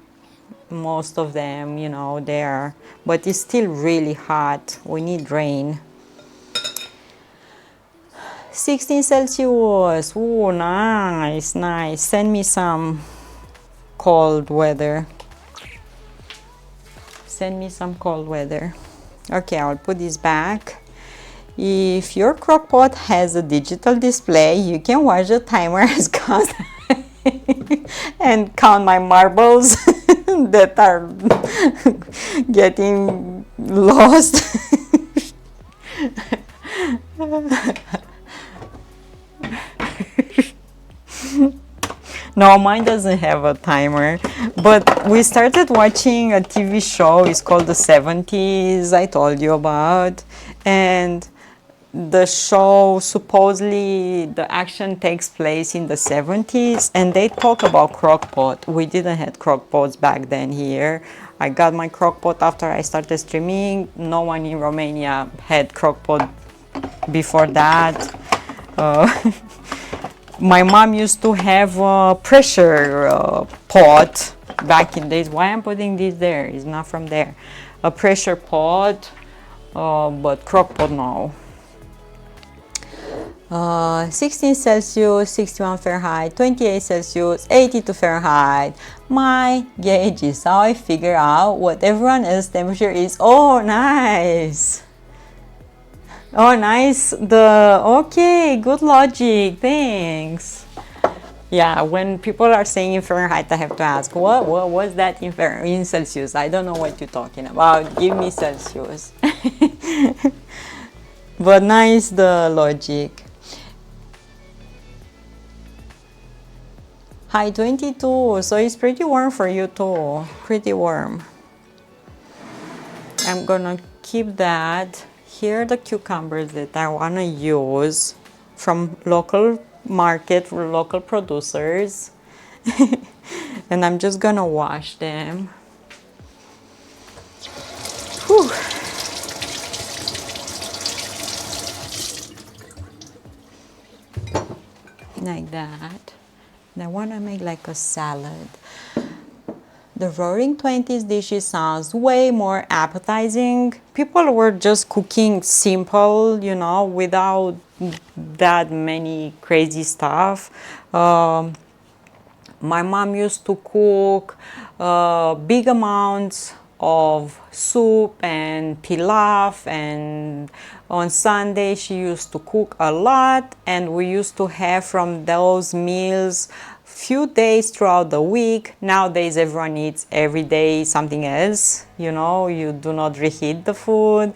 Speaker 1: Most of them, you know, there, but it's still really hot. We need rain. 16 Celsius. Ooh, nice, nice. Send me some cold weather. Send me some cold weather. Okay, I'll put this back. If your crock pot has a digital display, you can watch the timer as count and count my marbles that are getting lost. No, mine doesn't have a timer, but we started watching a TV show. It's called The 70s, I told you about, and the show, supposedly the action takes place in the 70s, and they talk about crockpot. We didn't have crockpots back then here. I got my crockpot after I started streaming. No one in Romania had crockpot before that. My mom used to have a pressure pot back in days. Why I'm putting this there? It's not from there. A pressure pot, but crockpot no. 16 Celsius, 61 Fahrenheit, 28 Celsius, 82 Fahrenheit. My gauge is how I figure out what everyone else's temperature is. Oh, nice. Oh, nice. Okay, good logic. Thanks. Yeah, when people are saying in Fahrenheit, I have to ask, what was that in Celsius? I don't know what you're talking about. Give me Celsius. But nice the logic. High 22, so it's pretty warm for you too. Pretty warm. I'm gonna keep that. Here are the cucumbers that I wanna use from local market, local producers. And I'm just gonna wash them. Whew. Like that. And I wanna make like a salad. The Roaring Twenties dishes sounds way more appetizing. People were just cooking simple, you know, without that many crazy stuff. My mom used to cook big amounts of soup and pilaf, and on Sunday she used to cook a lot, and we used to have from those meals few days throughout the week. Nowadays everyone eats every day something else, you know, you do not reheat the food.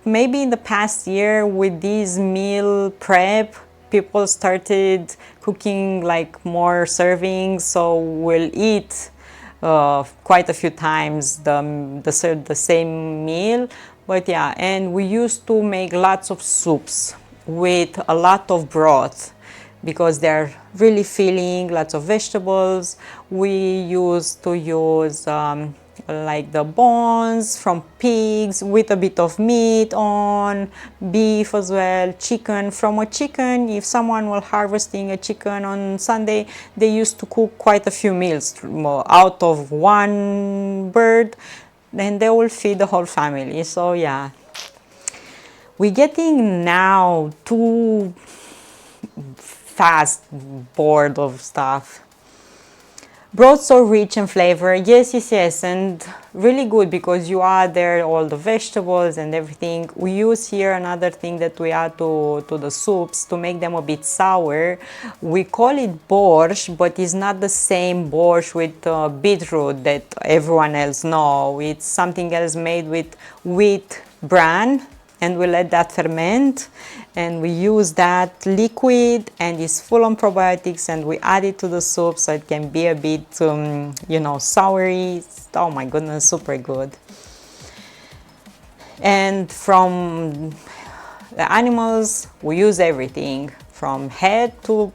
Speaker 1: Maybe in the past year with this meal prep, people started cooking like more servings, so we'll eat quite a few times the same meal. But yeah, and we used to make lots of soups with a lot of broth because they're really filling, lots of vegetables. We used to use like the bones from pigs with a bit of meat on, beef as well, chicken. From a chicken, if someone was harvesting a chicken on Sunday, they used to cook quite a few meals out of one bird, and they will feed the whole family. So yeah, we're getting now too fast bored of stuff. Broth so rich in flavor, yes, and really good because you add there all the vegetables and everything. We use here another thing that we add to the soups to make them a bit sour. We call it borscht, but it's not the same borscht with beetroot that everyone else know. It's something else made with wheat bran, and we let that ferment, and we use that liquid, and it's full on probiotics, and we add it to the soup so it can be a bit you know, soury. Oh my goodness, super good. And from the animals, we use everything from head to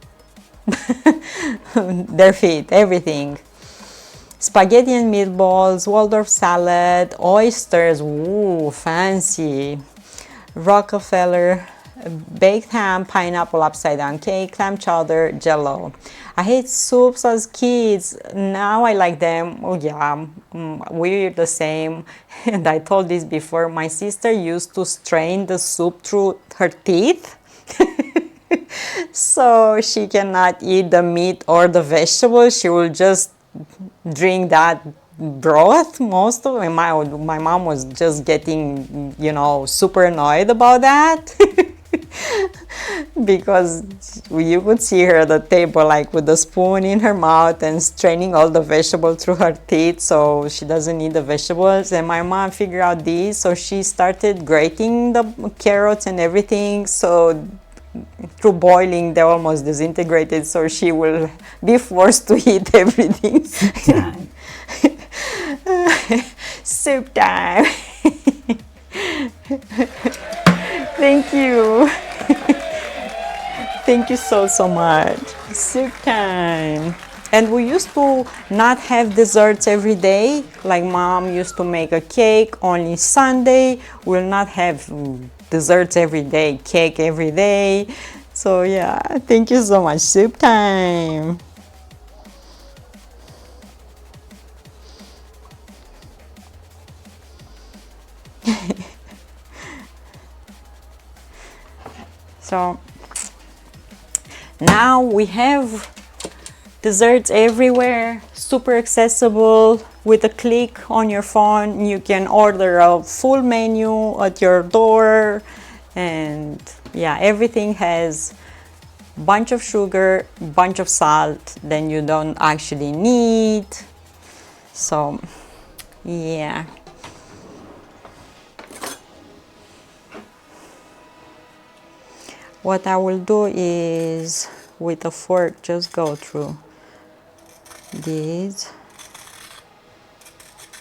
Speaker 1: their feet, everything. Spaghetti and meatballs, Waldorf salad, oysters, ooh, fancy. Rockefeller, baked ham, pineapple upside down cake, clam chowder, jello. I hate soups as kids. Now I like them. Oh yeah, we're the same. And I told this before. My sister used to strain the soup through her teeth. So she cannot eat the meat or the vegetables. She will just drink that broth most of it. My mom was just getting, you know, super annoyed about that. Because you could see her at the table like with the spoon in her mouth and straining all the vegetables through her teeth, so she doesn't eat the vegetables. And my mom figured out this, so she started grating the carrots and everything, so through boiling they're almost disintegrated, so she will be forced to eat everything. Soup time. Thank you. Thank you so much. Soup time. And we used to not have desserts every day. Like mom used to make a cake only Sunday. We'll not have desserts every day, cake every day. So yeah, thank you so much. Soup time. So now we have desserts everywhere, super accessible. With a click on your phone, you can order a full menu at your door, and yeah, everything has bunch of sugar, bunch of salt, then you don't actually need. So yeah. What I will do is with a fork just go through these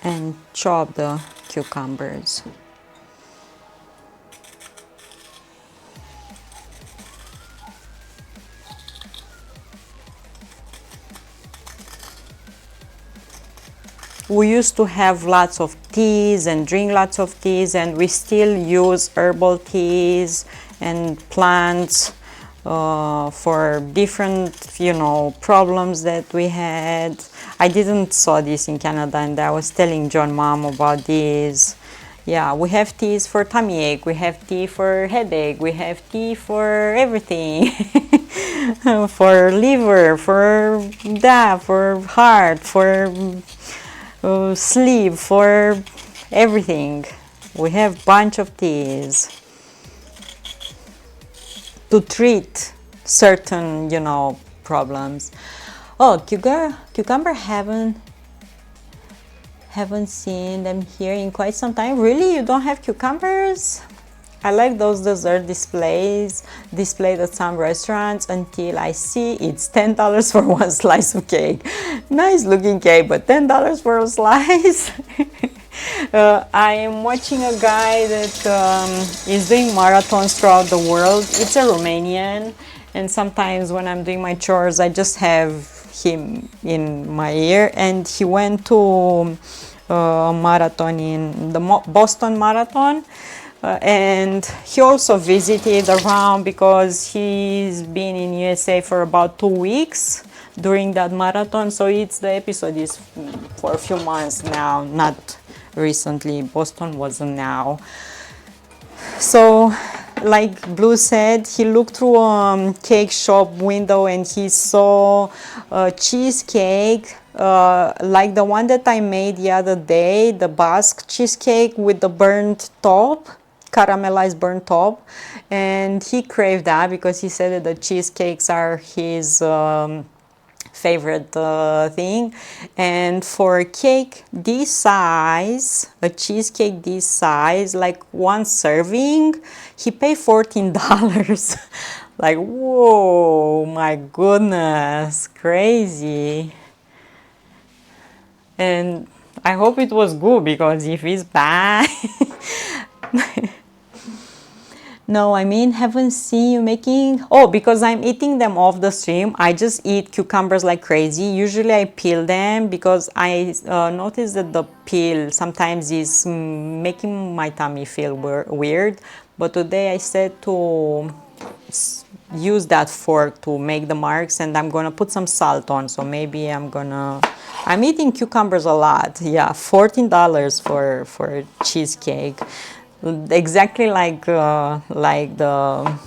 Speaker 1: and chop the cucumbers. We used to have lots of teas and drink lots of teas, and we still use herbal teas and plants for different, problems that we had. I didn't saw this in Canada, and I was telling John mom about this. Yeah, we have teas for tummy ache, we have tea for headache, we have tea for everything. For liver, for that, for heart, for sleep, for everything. We have bunch of teas to treat certain, problems. Oh, cucumber haven't seen them here in quite some time. Really, you don't have cucumbers? I like those dessert displayed at some restaurants until I see it's $10 for one slice of cake. Nice looking cake, but $10 for a slice? I am watching a guy that is doing marathons throughout the world. It's a Romanian, and sometimes when I'm doing my chores, I just have him in my ear. And he went to a marathon in the Boston Marathon. And he also visited around because he's been in USA for about 2 weeks during that marathon. So the episode is for a few months now, not recently. Boston wasn't now. So like Blue said, he looked through a cake shop window and he saw a cheesecake like the one that I made the other day, the Basque cheesecake with the burnt top, caramelized burnt top. And he craved that because he said that the cheesecakes are his favorite thing. And for a cake this size, a cheesecake this size, like one serving, he paid $14. Like, whoa, my goodness, crazy. And I hope it was good, because if it's bad No, I mean, haven't seen you making. Oh, because I'm eating them off the stream. I just eat cucumbers like crazy. Usually I peel them because I notice that the peel sometimes is making my tummy feel weird. But today I said to use that fork to make the marks, and I'm gonna put some salt on. So maybe I'm eating cucumbers a lot. Yeah, $14 for cheesecake, exactly like the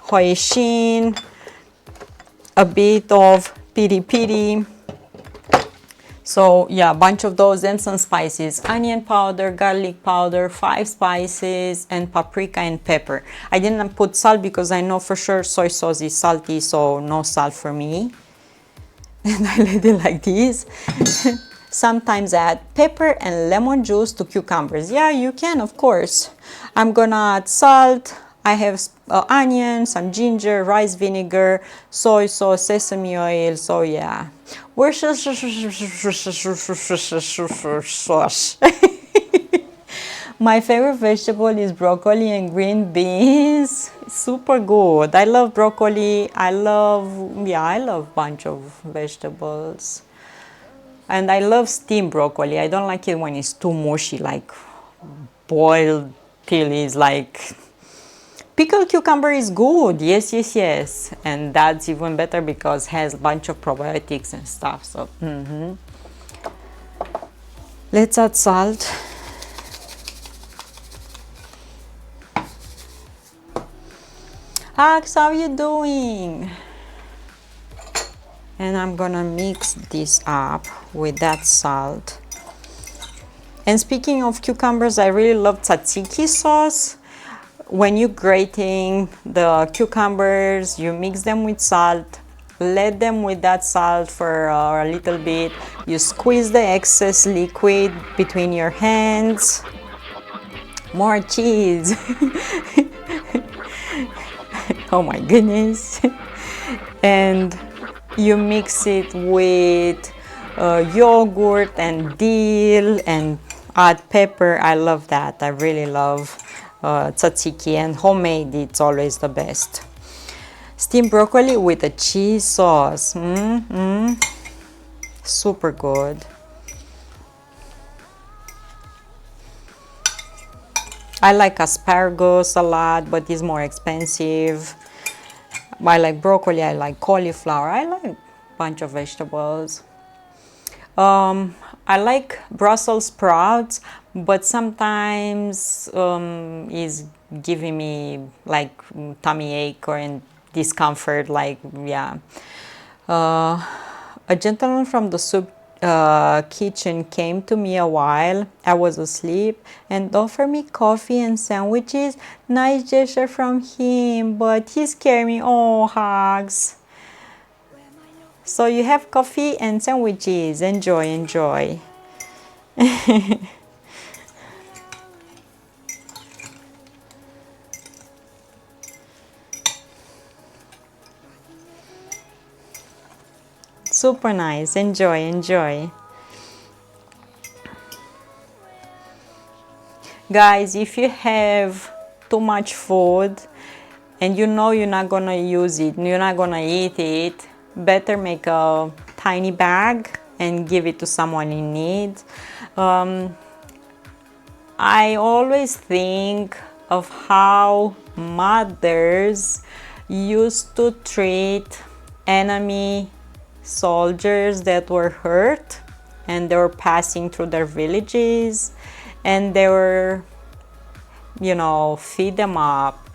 Speaker 1: hoisin, a bit of piri piri. So yeah, a bunch of those and some spices, onion powder, garlic powder, 5 spices, and paprika and pepper. I didn't put salt because I know for sure soy sauce is salty, so no salt for me. And I let it like this. Sometimes add pepper and lemon juice to cucumbers. Yeah, you can, of course. I'm gonna add salt. I have onion, some ginger, rice vinegar, soy sauce, sesame oil. So yeah, my favorite vegetable is broccoli and green beans. Super good. I love broccoli. I love bunch of vegetables. And I love steamed broccoli. I don't like it when it's too mushy, like boiled till it's like. Pickled cucumber is good, yes, yes, yes. And that's even better because it has a bunch of probiotics and stuff. So, let's add salt. Ax, how you doing? And I'm gonna mix this up with that salt. And speaking of cucumbers, I really love tzatziki sauce. When you're grating the cucumbers, you mix them with salt, let them with that salt for a little bit. You squeeze the excess liquid between your hands. More cheese. Oh my goodness. And you mix it with yogurt and dill and add pepper. I love that. I really love tzatziki, and homemade, it's always the best. Steamed broccoli with a cheese sauce. Super good. I like asparagus a lot, but it's more expensive. I like broccoli, I like cauliflower, I like a bunch of vegetables. I like Brussels sprouts, but sometimes is giving me like tummy ache or discomfort. Like yeah, a gentleman from the soup kitchen came to me a while I was asleep and offered me coffee and sandwiches. Nice gesture from him, but he scared me. Oh, hugs. So you have coffee and sandwiches. Enjoy, enjoy. Super nice. Enjoy, enjoy. Guys, if you have too much food and you know you're not gonna use it, you're not gonna eat it, better make a tiny bag and give it to someone in need. I always think of how mothers used to treat enemy soldiers that were hurt and they were passing through their villages, and they were, feed them up,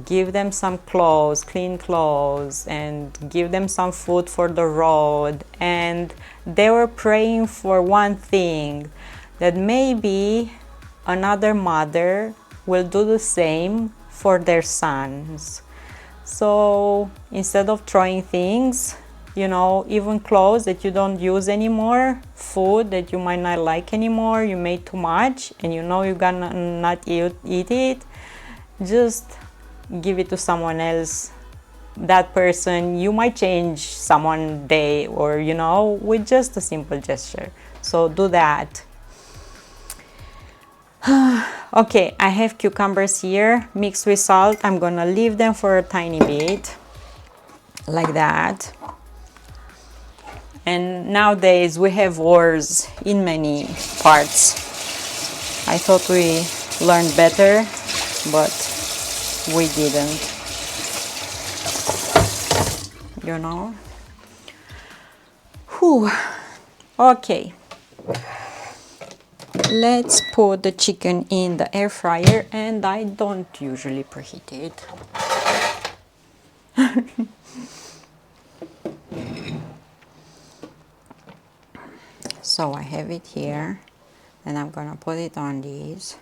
Speaker 1: give them some clothes, clean clothes, and give them some food for the road. And they were praying for one thing, that maybe another mother will do the same for their sons. So instead of throwing things, even clothes that you don't use anymore, food that you might not like anymore, you made too much and you're gonna not eat it, just give it to someone else. That person, you might change someone day, or with just a simple gesture. So do that. Okay, I have cucumbers here mixed with salt. I'm gonna leave them for a tiny bit like that. And nowadays we have wars in many parts. I thought we learned better, but we didn't. Whew. Okay. Let's put the chicken in the air fryer, and I don't usually preheat it. So I have it here, and I'm gonna put it on these.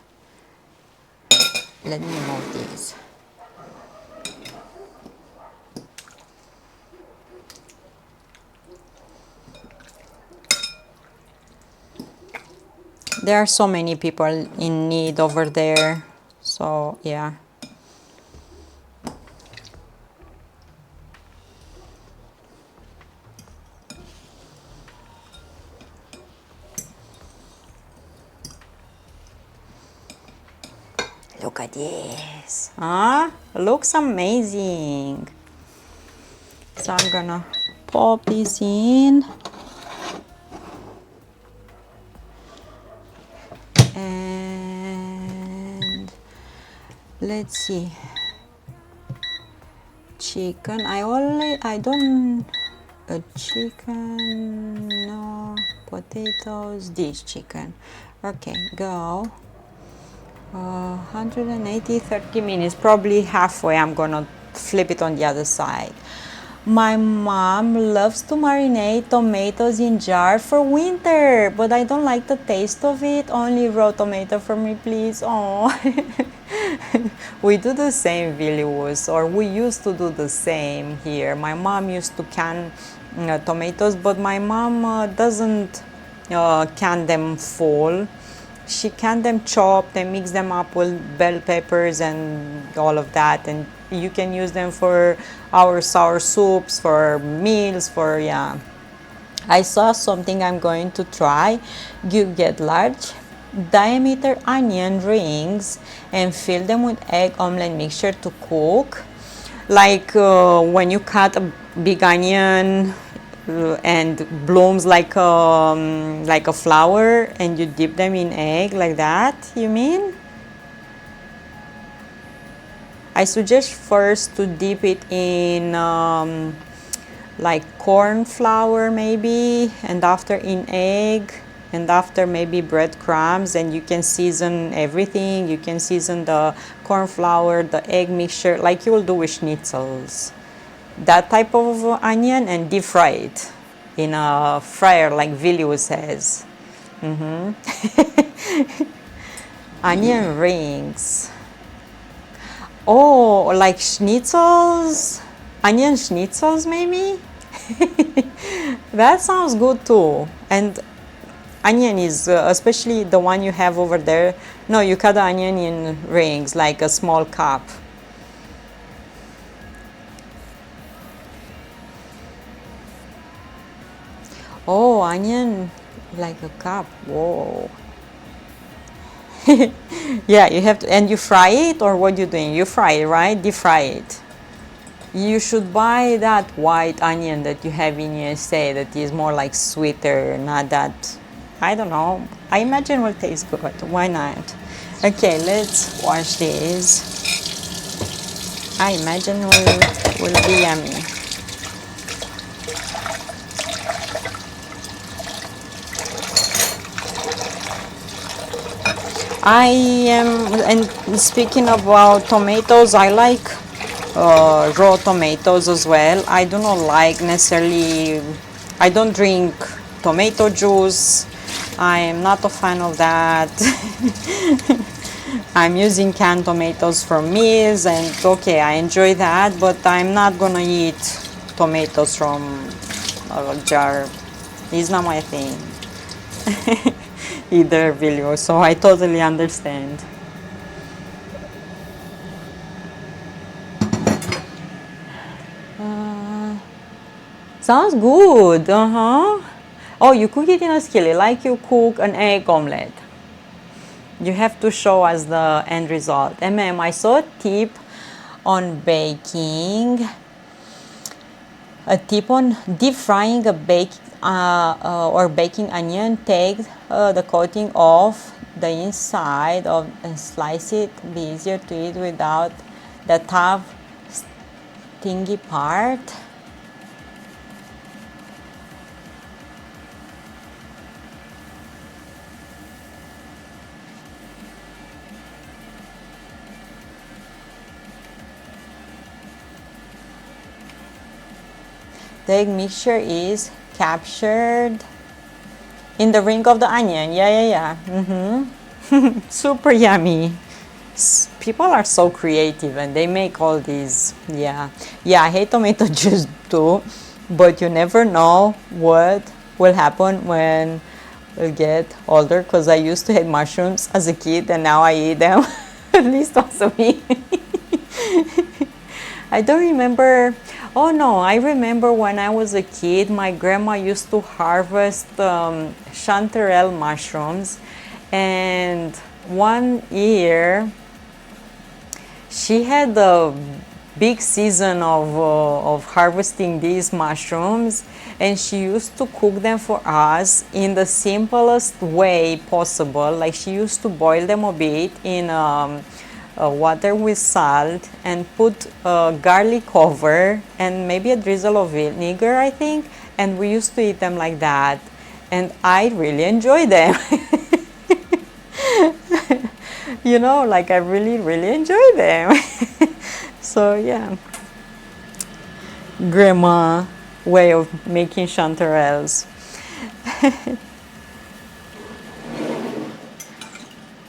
Speaker 1: Let me move these. There are so many people in need over there, so yeah. Look at this. Huh? Looks amazing. So I'm gonna pop this in. And let's see. Chicken. I don't a chicken, no potatoes, this chicken. Okay, go. 180, 30 minutes, probably halfway. I'm gonna flip it on the other side. My mom loves to marinate tomatoes in jar for winter, but I don't like the taste of it. Only raw tomato for me, please. Oh, we do the same, Vilnius, or we used to do the same here. My mom used to can tomatoes, but my mom doesn't can them full. She can them chopped and mix them up with bell peppers and all of that, and you can use them for our sour soups, for meals, for yeah. I saw something I'm going to try. You get large diameter onion rings and fill them with egg omelette mixture to cook. Like when you cut a big onion and blooms like a flower, and you dip them in egg like that, you mean? I suggest first to dip it in like corn flour maybe, and after in egg, and after maybe breadcrumbs, and you can season everything. You can season the corn flour, the egg mixture, like you will do with schnitzels. That type of onion, and deep fry it in a fryer like Vilnius says. Onion rings. Oh, like schnitzels? Onion schnitzels maybe? That sounds good too. And onion is, especially the one you have over there. No, you cut the onion in rings, like a small cup. Oh, onion like a cup. Whoa. Yeah, you have to, and you fry it, or what you doing? You fry it, right? Deep fry it. You should buy that white onion that you have in USA that is more like sweeter, not that, I don't know. I imagine will taste good. Why not? Okay, let's wash this. I imagine will be yummy. I am, and speaking about tomatoes, I like raw tomatoes as well. I do not like necessarily, I don't drink tomato juice. I am not a fan of that. I'm using canned tomatoes for meals, and okay, I enjoy that, but I'm not gonna eat tomatoes from a jar. It's not my thing. Either, Vilio, so I totally understand. Sounds good. Oh, you cook it in a skillet like you cook an egg omelette. You have to show us the end result. I saw a tip on baking. A tip on deep frying a or baking onion. Take the coating off the inside of and slice it. Be easier to eat without the tough, stingy part. The egg mixture is captured in the ring of the onion. Yeah. Super yummy. People are so creative and they make all these. Yeah, I hate tomato juice too, but you never know what will happen when we get older, because I used to hate mushrooms as a kid and now I eat them. At least once a week. I don't remember. Oh no, I remember when I was a kid, my grandma used to harvest chanterelle mushrooms, and one year she had a big season of harvesting these mushrooms, and she used to cook them for us in the simplest way possible. Like, she used to boil them a bit in water with salt and put garlic over and maybe a drizzle of vinegar, I think, and we used to eat them like that, and I really enjoy them. You know, like, I really enjoy them. So yeah, grandma way of making chanterelles.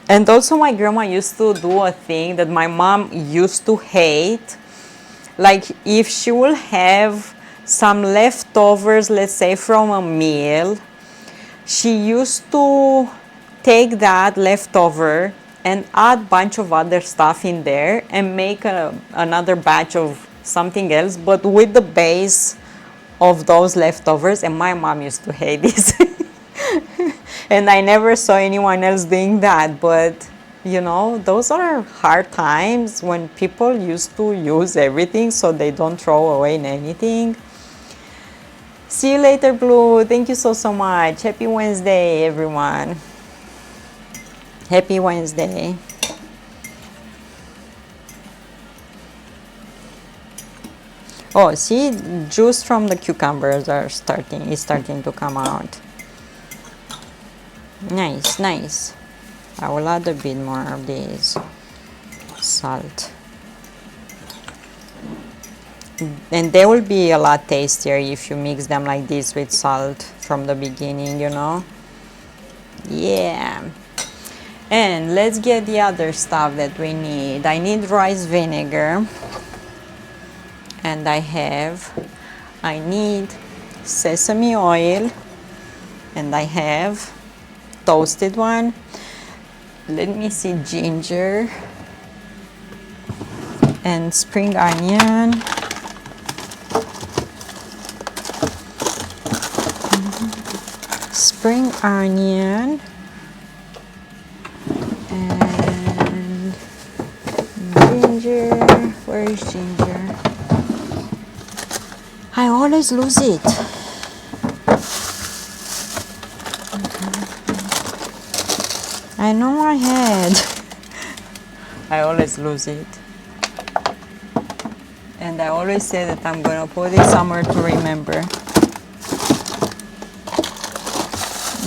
Speaker 1: And also my grandma used to do a thing that my mom used to hate. Like, if she will have some leftovers, let's say from a meal, she used to take that leftover and add bunch of other stuff in there and make another batch of something else, but with the base of those leftovers. And my mom used to hate this. And I never saw anyone else doing that, but you know, those are hard times when people used to use everything so they don't throw away anything. See you later, Blue. Thank you so much. Happy Wednesday, everyone. Happy Wednesday. Oh, see, juice from the cucumbers is starting to come out. Nice. I will add a bit more of this salt. And they will be a lot tastier if you mix them like this with salt from the beginning, you know? Yeah. And let's get the other stuff that we need. I need rice vinegar. And I need sesame oil. And I have toasted one. Let me see, ginger and spring onion. Spring onion and ginger. Where is ginger? I always lose it. I know I had. I always lose it. And I always say that I'm gonna put it somewhere to remember.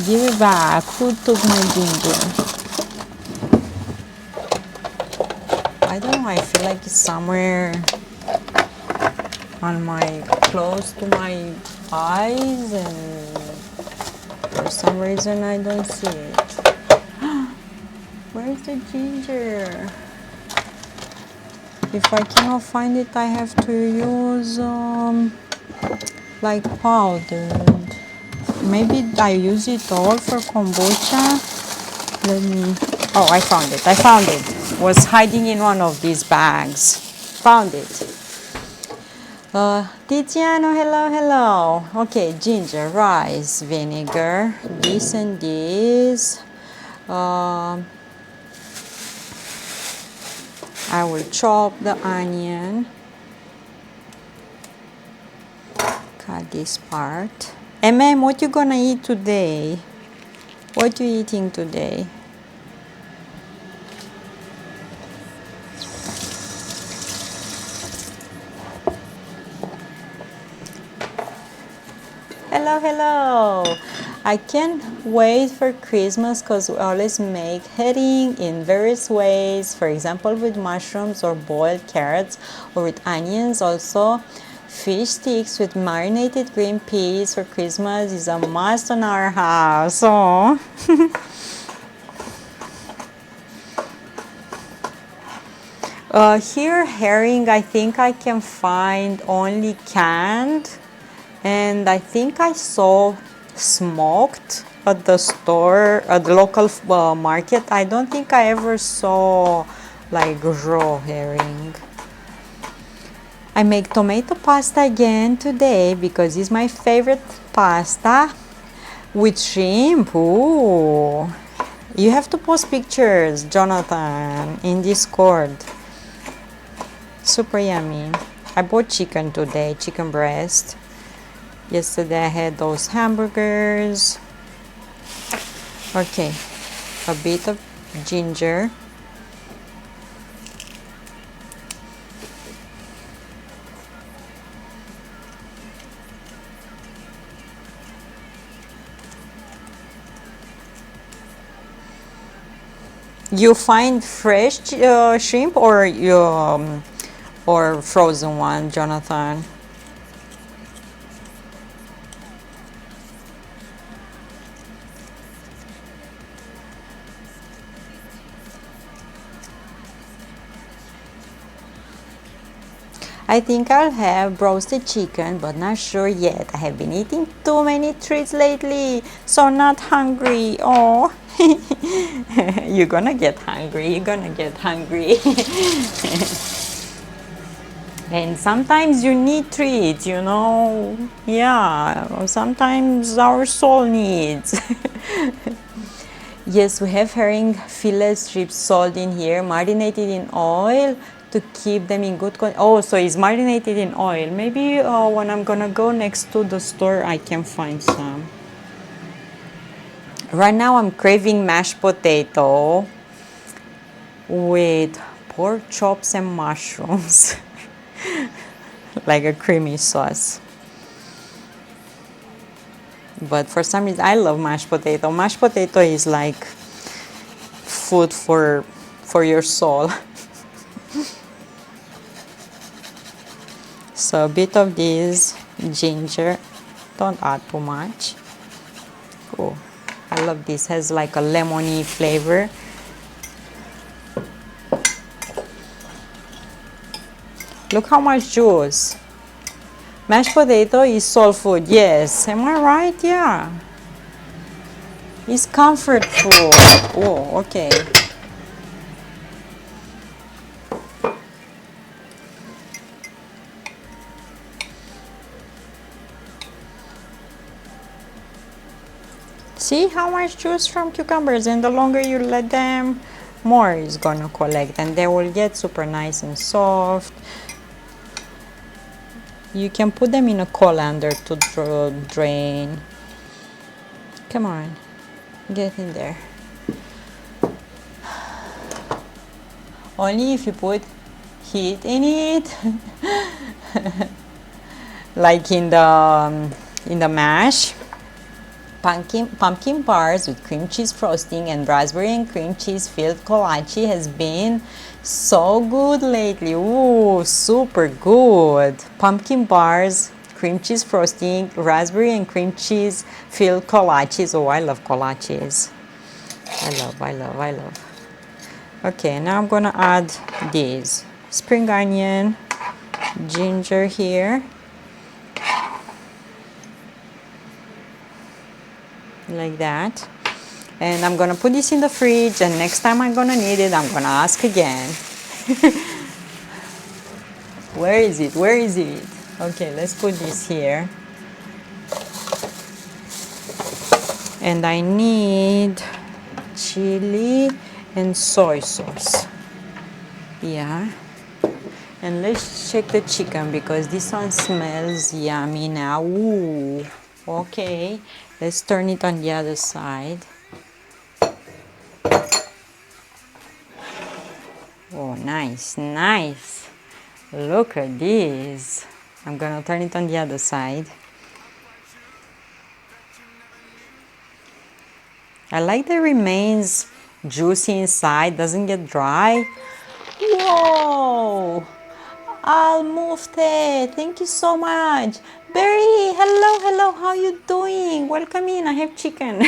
Speaker 1: Give it back. Who took my ginger? I don't know. I feel like it's somewhere on close to my eyes, and for some reason I don't see it. Where's the ginger? If I cannot find it, I have to use like powdered. Maybe I use it all for kombucha. Oh, I found it. It was hiding in one of these bags. Found it. Tiziano, hello. Okay, ginger, rice, vinegar, this and this. I will chop the onion. Cut this part. MM, what you gonna eat today? What you eating today? Hello. I can't wait for Christmas because we always make herring in various ways. For example, with mushrooms or boiled carrots, or with onions also. Fish sticks with marinated green peas for Christmas is a must in our house. Oh. Here, herring, I think I can find only canned, and I think I saw smoked at the store, at the local market. I don't think I ever saw like raw herring. I make tomato pasta again today because it's my favorite pasta with shrimp. Ooh. You have to post pictures, Jonathan, in Discord. Super yummy. I bought chicken today, chicken breast. Yesterday I had those hamburgers. Okay, a bit of ginger. You find fresh shrimp or frozen one, Jonathan? I think I'll have roasted chicken, but not sure yet. I have been eating too many treats lately, so not hungry. Oh, you're gonna get hungry. You're gonna get hungry. And sometimes you need treats, you know. Yeah, sometimes our soul needs. Yes, we have herring fillet strips sold in here, marinated in oil to keep them in good condition. Oh, so it's marinated in oil. Maybe when I'm gonna go next to the store, I can find some. Right now, I'm craving mashed potato with pork chops and mushrooms, like a creamy sauce. But for some reason, I love mashed potato. Mashed potato is like food for your soul. So a bit of this ginger, don't add too much. Oh, I love this, has like a lemony flavor. Look how much juice. Mashed potato is soul food, yes. Am I right? Yeah. It's comfort food. Oh, okay. See how much juice from cucumbers, and the longer you let them, more is gonna collect, and they will get super nice and soft. You can put them in a colander to drain. Come on, get in there. Only if you put heat in it, like in the mash. Pumpkin bars with cream cheese frosting and raspberry and cream cheese filled kolache has been so good lately. Ooh, super good. Pumpkin bars, cream cheese frosting, raspberry and cream cheese filled kolaches. Oh, I love kolaches. I love. Okay, now I'm gonna add these. Spring onion, ginger here. Like that, and I'm gonna put this in the fridge, and next time I'm gonna need it, I'm gonna ask again. Where is it? Okay, let's put this here, and I need chili and soy sauce. Yeah, and let's check the chicken because this one smells yummy now. Ooh, okay. Let's turn it on the other side. Oh, nice. Look at this. I'm gonna turn it on the other side. I like that it remains juicy inside, doesn't get dry. Whoa! Almufte, thank you so much. Berry, hello, hello, how you doing? Welcome in, I have chicken.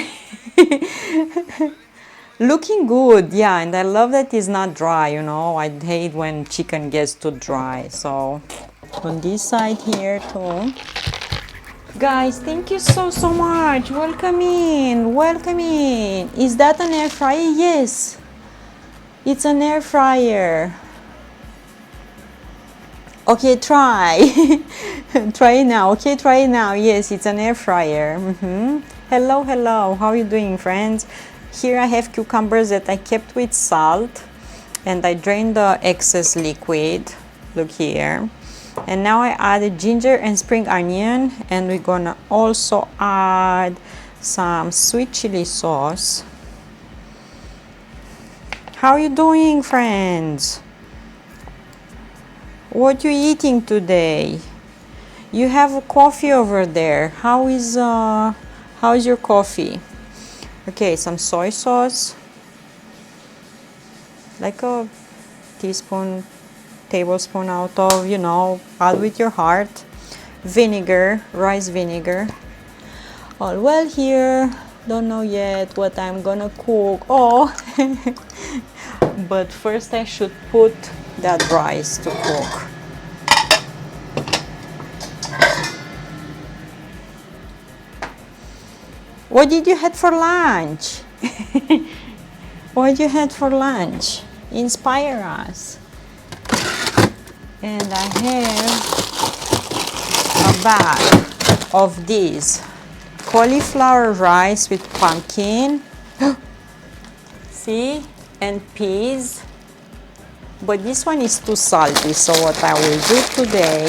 Speaker 1: Looking good, yeah, and I love that it's not dry, you know. I hate when chicken gets too dry. So on this side here too. Guys, thank you so much. Welcome in, welcome in. Is that an air fryer? Yes, it's an air fryer. Okay, try. Try it now. Okay, try it now. Yes, it's an air fryer. Hello, hello. How are you doing, friends? Here I have cucumbers that I kept with salt, and I drained the excess liquid. Look here. And now I added ginger and spring onion, and we're gonna also add some sweet chili sauce. How are you doing, friends? What you eating today? You have a coffee over there. How is your coffee? Okay, some soy sauce, like a teaspoon, tablespoon out of, you know, add with your heart. Vinegar, rice vinegar. All well here. Don't know yet what I'm gonna cook. Oh, but first I should put that rice to cook. What did you have for lunch? What did you have for lunch? Inspire us. And I have a bag of these cauliflower rice with pumpkin. See? And peas. But this one is too salty, so what I will do today,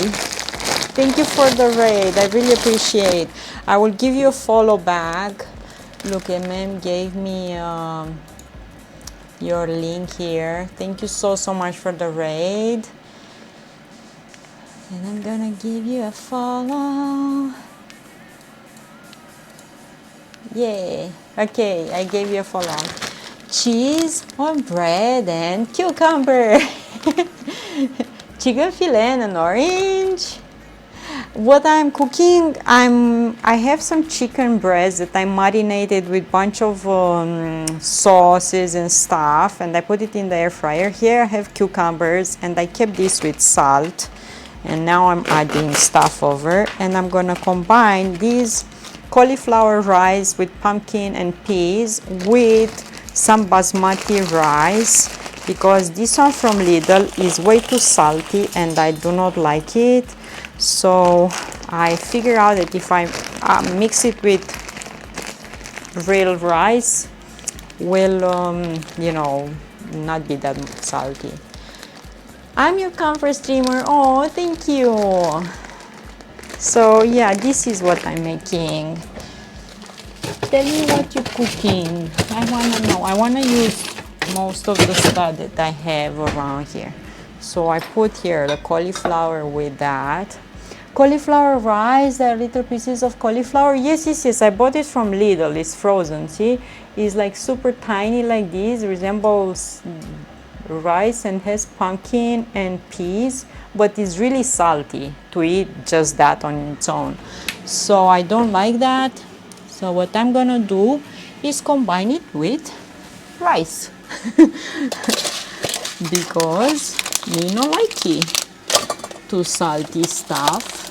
Speaker 1: thank you for the raid, I really appreciate. I will give you a follow back. Look, MM gave me your link here. Thank you so much for the raid. And I'm gonna give you a follow. Yay. Okay, I gave you a follow. Cheese on bread and cucumber. Chicken fillet and an orange. What I'm cooking, I have some chicken breast that I marinated with bunch of sauces and stuff, and I put it in the air fryer. Here I have cucumbers, and I kept this with salt, and now I'm adding stuff over, and I'm gonna combine these cauliflower rice with pumpkin and peas with some basmati rice, because this one from Lidl is way too salty and I do not like it. So I figure out that if I mix it with real rice, will you know, not be that salty. I'm your comfort streamer. Oh, thank you. So yeah, this is what I'm making. Tell me what you're cooking. I wanna know. I wanna use most of the stuff that I have around here. So I put here the cauliflower with that. Cauliflower rice, there are little pieces of cauliflower. Yes, yes, yes, I bought it from Lidl. It's frozen, see? It's like super tiny like this, resembles rice and has pumpkin and peas, but it's really salty to eat just that on its own. So I don't like that. So what I'm gonna do is combine it with rice. Because me no like it. Too salty stuff.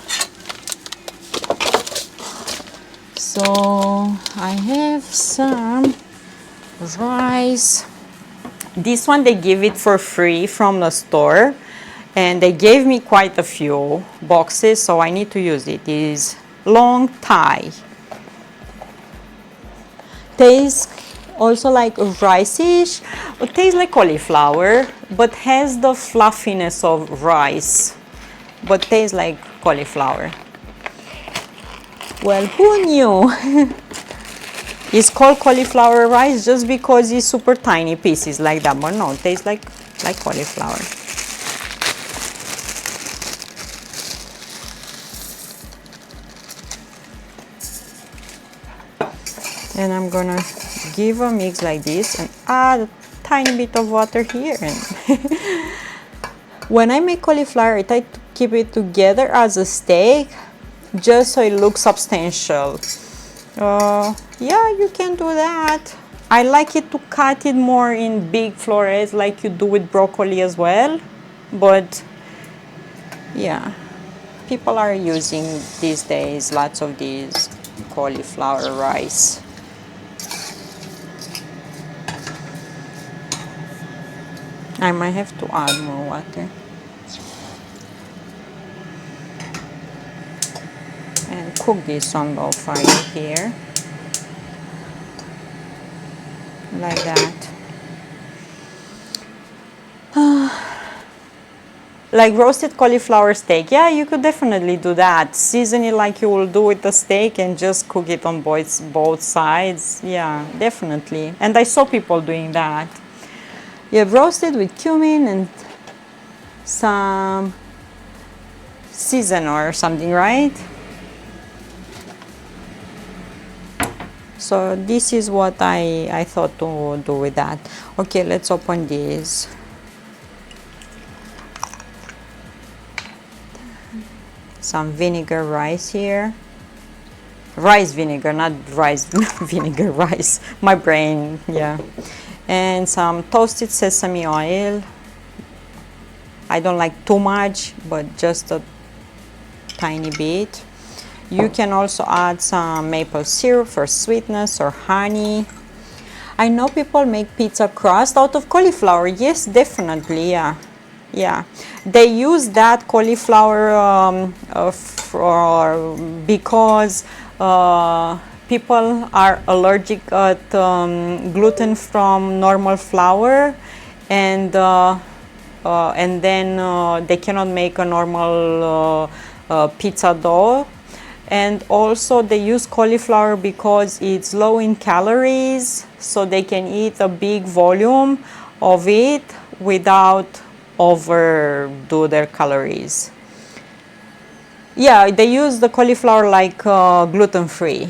Speaker 1: So I have some rice. This one they give it for free from the store, and they gave me quite a few boxes, so I need to use it. It is long Thai. Tastes also like rice-ish. It tastes like cauliflower, but has the fluffiness of rice, but tastes like cauliflower. Well, who knew? It's called cauliflower rice just because it's super tiny pieces like that, but no, it tastes like cauliflower. And I'm gonna give a mix like this and add a tiny bit of water here. And When I make cauliflower, I try to keep it together as a steak, just so it looks substantial. Yeah, you can do that. I like it to cut it more in big florets like you do with broccoli as well. But yeah, people are using these days lots of these cauliflower rice. I might have to add more water. And cook this on low fire here. Like that. Like roasted cauliflower steak. Yeah, you could definitely do that. Season it like you will do with the steak and just cook it on both sides. Yeah, definitely. And I saw people doing that. You have roasted with cumin and some season or something, right? So this is what I thought to do with that. Okay, let's open this. Some vinegar rice here. Rice vinegar, not rice vinegar, rice. My brain, yeah. And some toasted sesame oil. I don't like too much, but just a tiny bit. You can also add some maple syrup for sweetness or honey. I know people make pizza crust out of cauliflower. Yes, definitely, yeah. Yeah, they use that cauliflower because people are allergic at gluten from normal flour, and then they cannot make a normal pizza dough. And also they use cauliflower because it's low in calories, so they can eat a big volume of it without overdo their calories. Yeah, they use the cauliflower like gluten-free.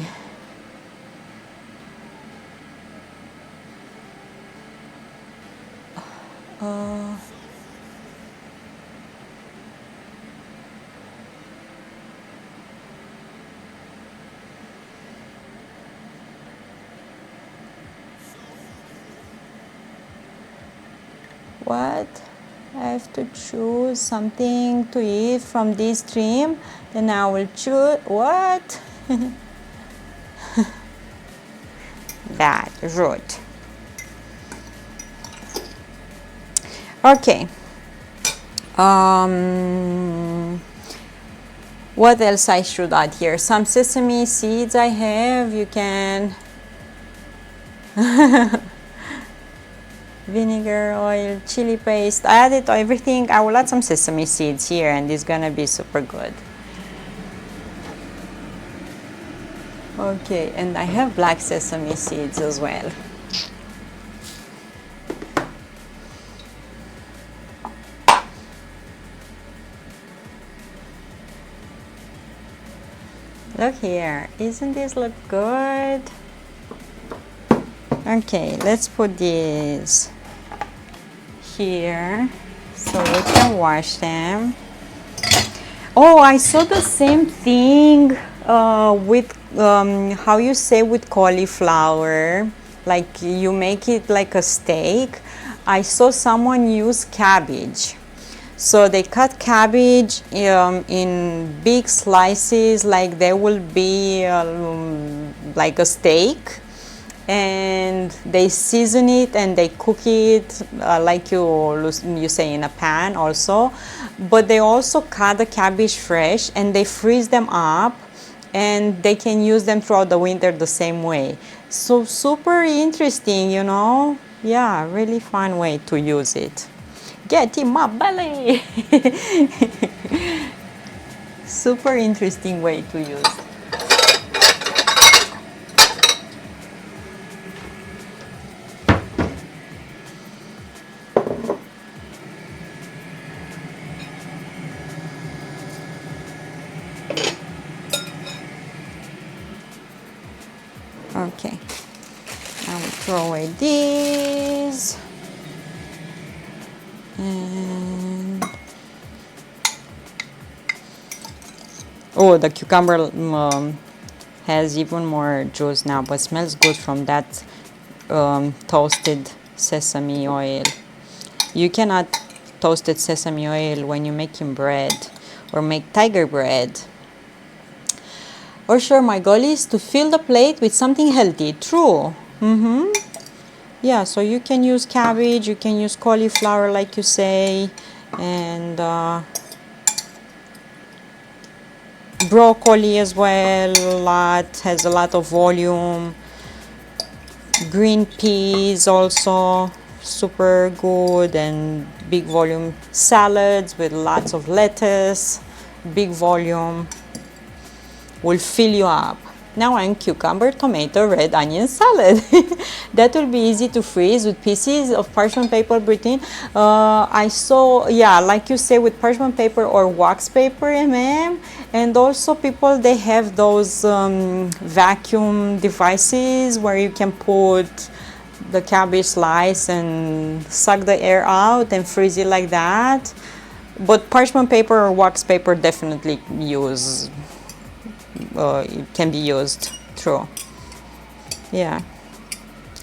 Speaker 1: What? I have to choose something to eat from this stream, then I will choose what? That rude. Okay. What else I should add here? Some sesame seeds I have. You can vinegar, oil, chili paste. I added everything. I will add some sesame seeds here, and it's gonna be super good. Okay, and I have black sesame seeds as well. Look here, isn't this look good? Okay, let's put these here so we can wash them. Oh, I saw the same thing with how you say with cauliflower, like you make it like a steak. I saw someone use cabbage. So they cut cabbage in big slices, like there will be like a steak, and they season it and they cook it like you say in a pan also. But they also cut the cabbage fresh and they freeze them up, and they can use them throughout the winter the same way. So super interesting, you know. Yeah, really fun way to use it. Get in my belly. Super interesting way to use. Okay, I will throw away these. And Oh, the cucumber has even more juice now, but smells good from that toasted sesame oil. You cannot toasted sesame oil when you're making bread or make tiger bread. Or sure, my goal is to fill the plate with something healthy. True. Yeah, so you can use cabbage, you can use cauliflower like you say, and broccoli as well, has a lot of volume. Green peas also super good and big volume. Salads with lots of lettuce, big volume, will fill you up. Now I'm cucumber, tomato, red onion salad. That will be easy to freeze with pieces of parchment paper, Brittany. I saw, yeah, like you say, with parchment paper or wax paper, and also people, they have those vacuum devices where you can put the cabbage slice and suck the air out and freeze it like that. But parchment paper or wax paper definitely it can be used. True. Yeah.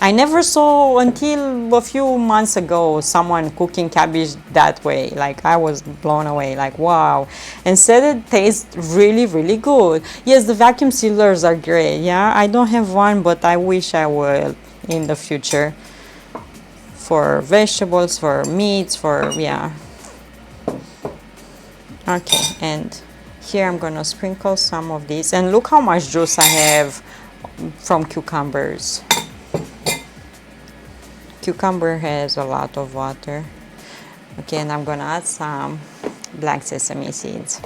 Speaker 1: I never saw until a few months ago someone cooking cabbage that way. Like, I was blown away. Like, wow. And said it tastes really, really good. Yes, the vacuum sealers are great. Yeah, I don't have one, but I wish I would in the future. For vegetables, for meats, yeah. Okay, and here I'm gonna sprinkle some of this, and look how much juice I have from cucumbers. Cucumber has a lot of water. Okay, and I'm gonna add some black sesame seeds.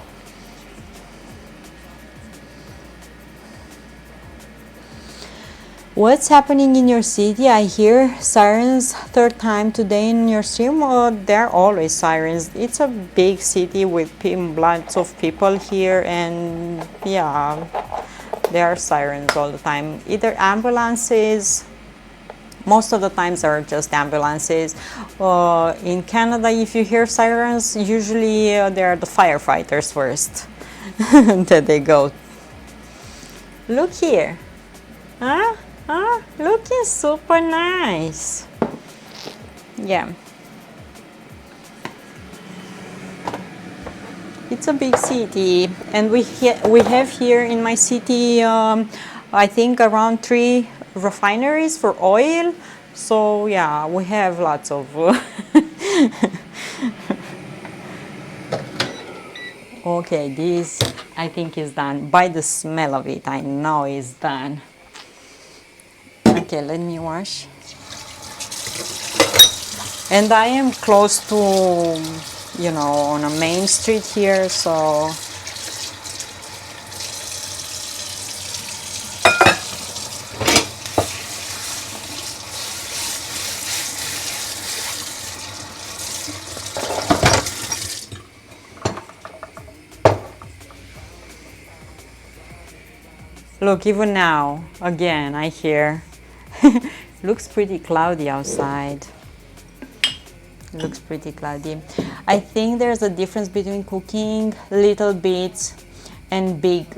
Speaker 1: What's happening in your city? I hear sirens third time today in your stream. There are always sirens. It's a big city with lots of people here, and yeah, there are sirens all the time. Either ambulances, most of the times are just ambulances. In Canada, if you hear sirens, usually they are the firefighters first that they go. Look here. Huh? Looking super nice. Yeah. It's a big city, and we have here in my city, I think around 3 refineries for oil. So yeah, we have lots of. Okay, this I think is done. By the smell of it, I know it's done. Okay, let me wash. And I am close to, on a main street here, so. Look, even now, again, I hear. Looks pretty cloudy outside. Looks pretty cloudy. I think there's a difference between cooking little bits and big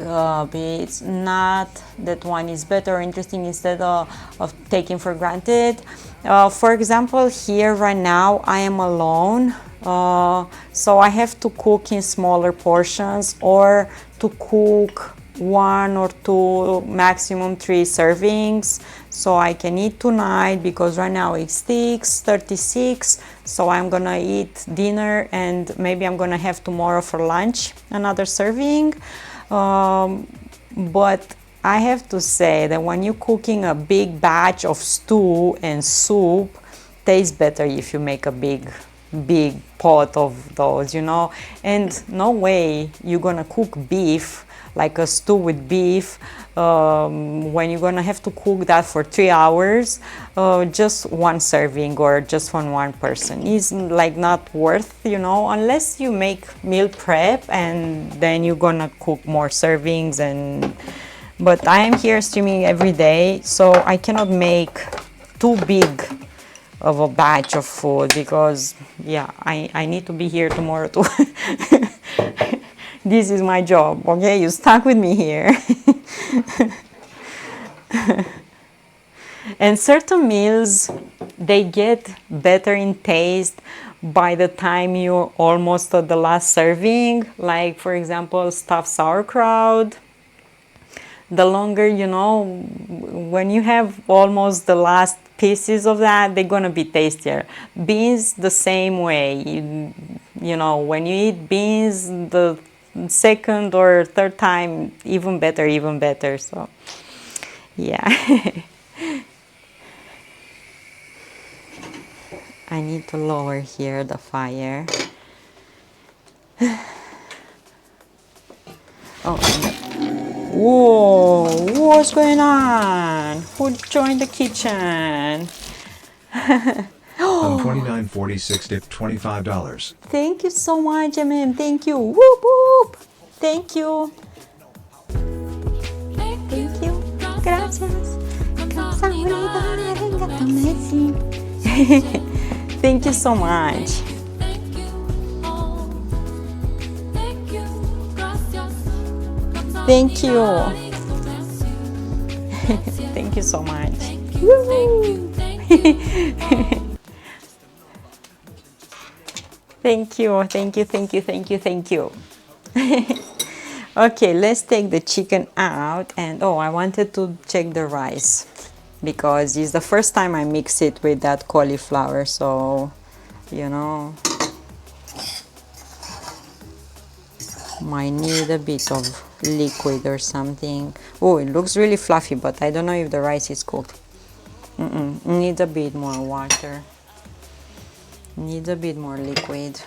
Speaker 1: bits. Not that one is better or interesting instead of taking for granted. For example, here right now I am alone, so I have to cook in smaller portions, or to cook 1 or 2, maximum 3 servings, so I can eat tonight, because right now it's 6:36, so I'm gonna eat dinner, and maybe I'm gonna have tomorrow for lunch another serving. But I have to say that when you're cooking a big batch of stew and soup, tastes better if you make a big pot of those, and no way you're gonna cook beef, like a stew with beef, when you're gonna have to cook that for 3 hours, just 1 serving or just for 1 person is like not worth, unless you make meal prep and then you're gonna cook more servings. But I am here streaming every day, so I cannot make too big of a batch of food, because yeah, I need to be here tomorrow to This is my job, okay? You stuck with me here. And certain meals, they get better in taste by the time you're almost at the last serving. Like, for example, stuffed sauerkraut. The longer, you know, when you have almost the last pieces of that, they're gonna be tastier. Beans, the same way. You know, when you eat beans, the second or third time, even better, even better. So, yeah. I need to lower here the fire. Oh, whoa, what's going on? Who joined the kitchen?
Speaker 2: On 2946 tip $25.
Speaker 1: Thank you so much, MM. Thank you. Whoop, whoop. Thank you. Thank you. Gracias. Thank you so much. Thank you. Thank you so much. Thank you, thank you, thank you, thank you, thank you. Okay, let's take the chicken out. And oh, I wanted to check the rice because it's the first time I mix it with that cauliflower, so you know, might need a bit of liquid or something. Oh, it looks really fluffy, but I don't know if the rice is cooked. Needs a bit more water. Needs a bit more liquid.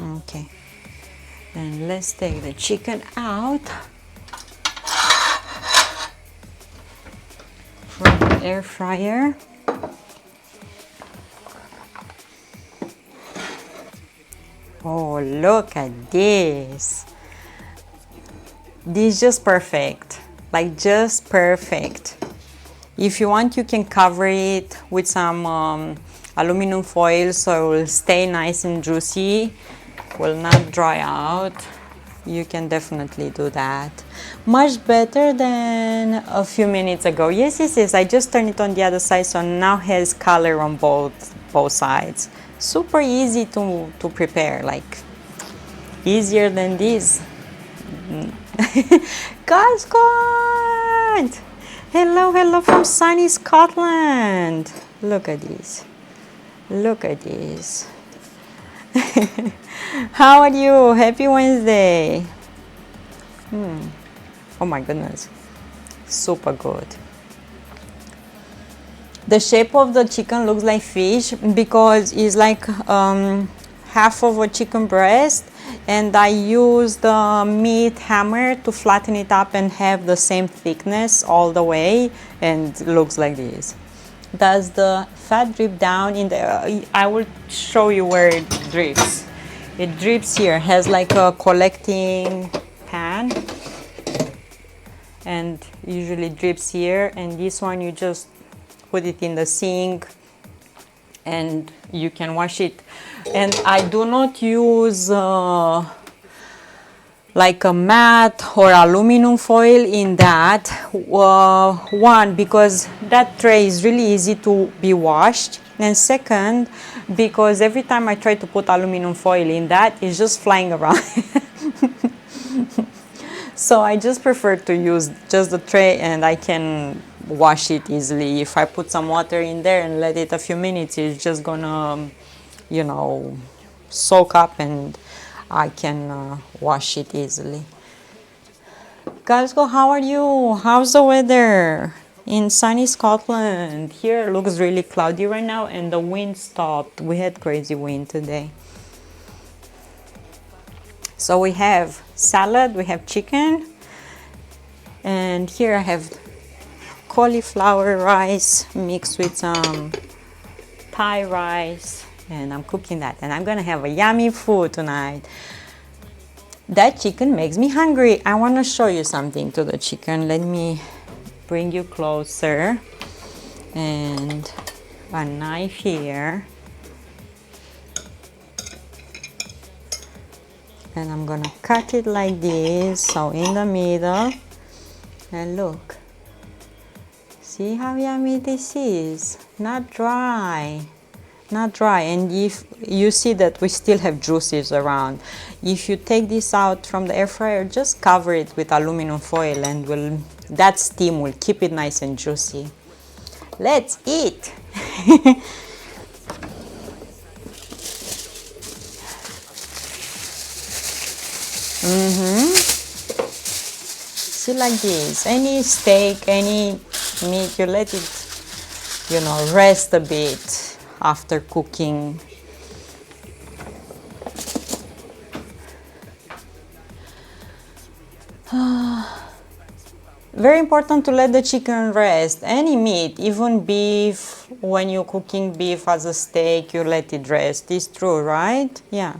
Speaker 1: Okay, then let's take the chicken out from the air fryer. Oh, look at this. This is just perfect, like just perfect. If you want, you can cover it with some aluminum foil so it will stay nice and juicy, will not dry out. You can definitely do that. Much better than a few minutes ago. Yes, yes, yes, I just turned it on the other side, so now has color on both sides. Super easy to prepare, like easier than this. Guys, God! Hello, hello from sunny Scotland. Look at this. Look at this. How are you? Happy Wednesday. Oh my goodness. Super good. The shape of the chicken looks like fish because it's like half of a chicken breast, and I use the meat hammer to flatten it up and have the same thickness all the way, and it looks like this. Does the fat drip down in the I will show you where it drips. It drips here, has like a collecting pan, and usually drips here, and this one you just put it in the sink and you can wash it. And I do not use like a mat or aluminum foil in that. One, because that tray is really easy to be washed, and second, because every time I try to put aluminum foil in that, it's just flying around. So I just prefer to use just the tray, and I can wash it easily. If I put some water in there and let it a few minutes, it's just gonna, you know, soak up, and I can wash it easily. Glasgow, how are you? How's the weather in sunny Scotland? Here it looks really cloudy right now, and the wind stopped. We had crazy wind today. So we have salad, we have chicken, and here I have cauliflower rice mixed with some Thai rice, and I'm cooking that, and I'm gonna have a yummy food tonight. That chicken makes me hungry. I want to show you something to the chicken. Let me bring you closer. and a knife here, and I'm gonna cut it like this, so in the middle, and look, see how yummy this is, not dry. Not dry. And if you see that we still have juices around, if you take this out from the air fryer, just cover it with aluminum foil and that steam will keep it nice and juicy. Let's eat. See, like this, any steak, any meat, you let it, rest a bit after cooking. Very important to let the chicken rest. Any meat, even beef, when you're cooking beef as a steak, you let it rest. It's true, right? Yeah.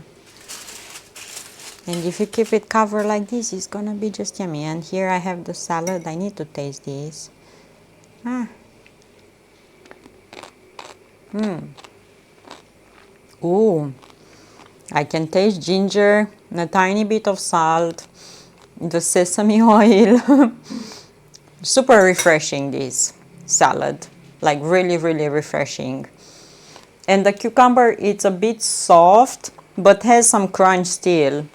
Speaker 1: And if you keep it covered like this, it's gonna be just yummy. And here I have the salad. I need to taste this. Ooh, I can taste ginger, a tiny bit of salt, the sesame oil. Super refreshing, this salad, like really, really refreshing. And the cucumber, it's a bit soft, but has some crunch still.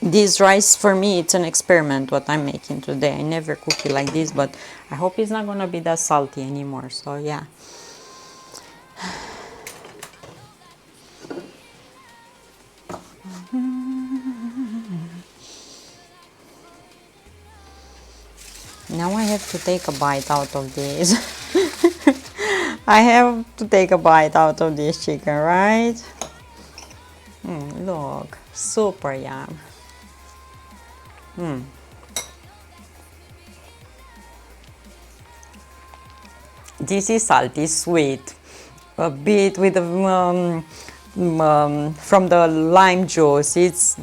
Speaker 1: This rice, for me, it's an experiment what I'm making today. I never cook it like this, but I hope it's not gonna be that salty anymore, so yeah. Now I have to take a bite out of this. I have to take a bite out of this chicken, right? Look, super yum. This is salty, sweet, a bit with the from the lime juice. It's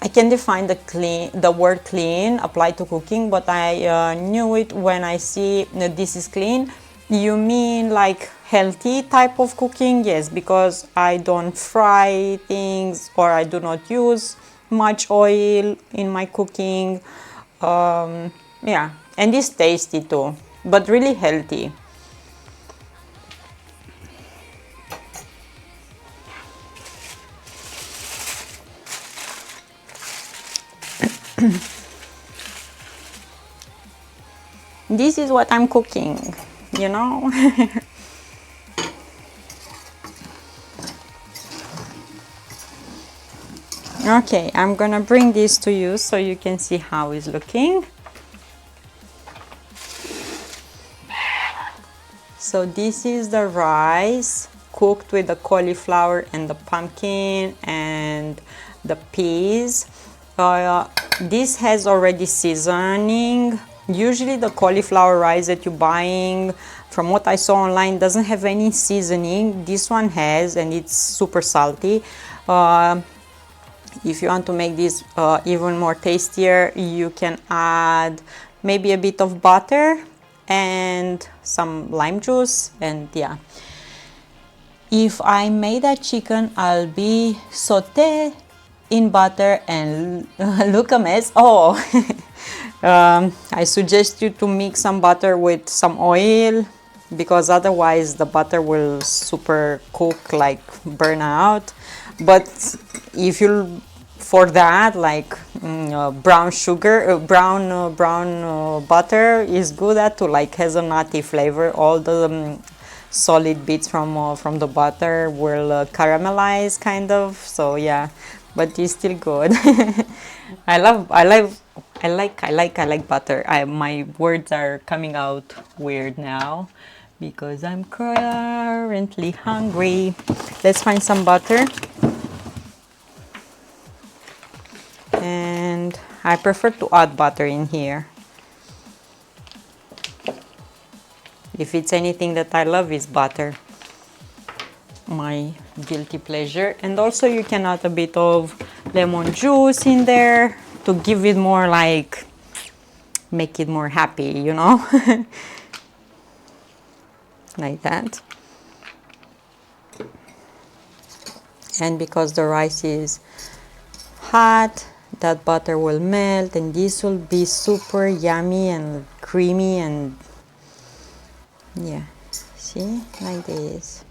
Speaker 1: I can define the word clean applied to cooking, but I knew it when I see this is clean. You mean like healthy type of cooking? Yes, because I don't fry things or I do not use much oil in my cooking. Yeah, and it's tasty too, but really healthy. This is what I'm cooking, you know? Okay, I'm gonna bring this to you so you can see how it's looking. So this is the rice cooked with the cauliflower and the pumpkin and the peas. This has already seasoning. Usually the cauliflower rice that you're buying, from what I saw online, doesn't have any seasoning. This one has, and it's super salty. If you want to make this even more tastier, you can add maybe a bit of butter and some lime juice, and yeah. If I made that chicken, I'll be sauté in butter and look a mess. Oh, I suggest you to mix some butter with some oil, because otherwise the butter will super cook, like burn out. But if you, for that, like brown sugar, brown butter is good at too, like has a nutty flavor. All the solid bits from the butter will caramelize kind of. So yeah, but it's still good. I like butter. My words are coming out weird now because I'm currently hungry. Let's find some butter. And I prefer to add butter in here. If it's anything that I love, is butter. my guilty pleasure. And also you can add a bit of lemon juice in there to give it more like, make it more happy, you know. Like that. And because the rice is hot, that butter will melt and this will be super yummy and creamy, and yeah, see, like this.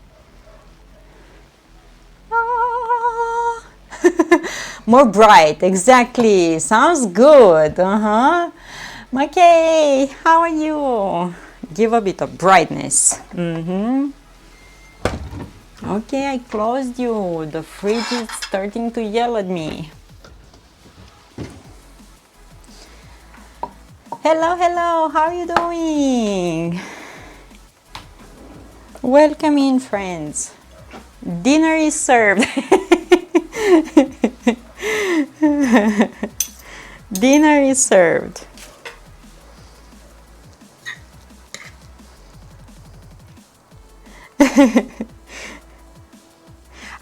Speaker 1: Ah. More bright, exactly, sounds good. Okay, how are you? Give a bit of brightness. Okay, I closed you. The fridge is starting to yell at me. Hello, hello, how are you doing? Welcome in, friends. Dinner is served. Dinner is served.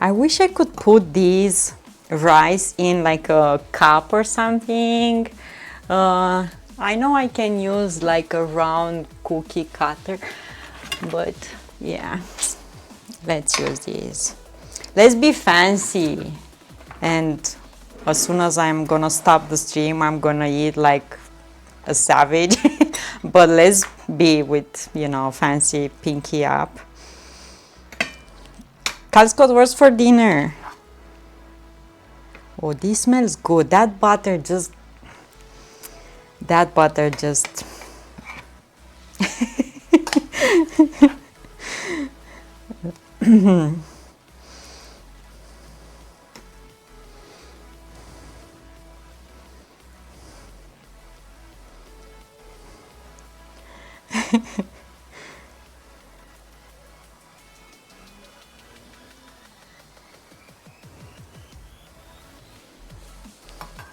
Speaker 1: I wish I could put these rice in like a cup or something. I know I can use like a round cookie cutter, but yeah, let's use these. Let's be fancy. And as soon as I'm gonna stop the stream, I'm gonna eat like a savage. But let's be with, you know, fancy pinky up. Calscott, what's for dinner? Oh, this smells good. That butter just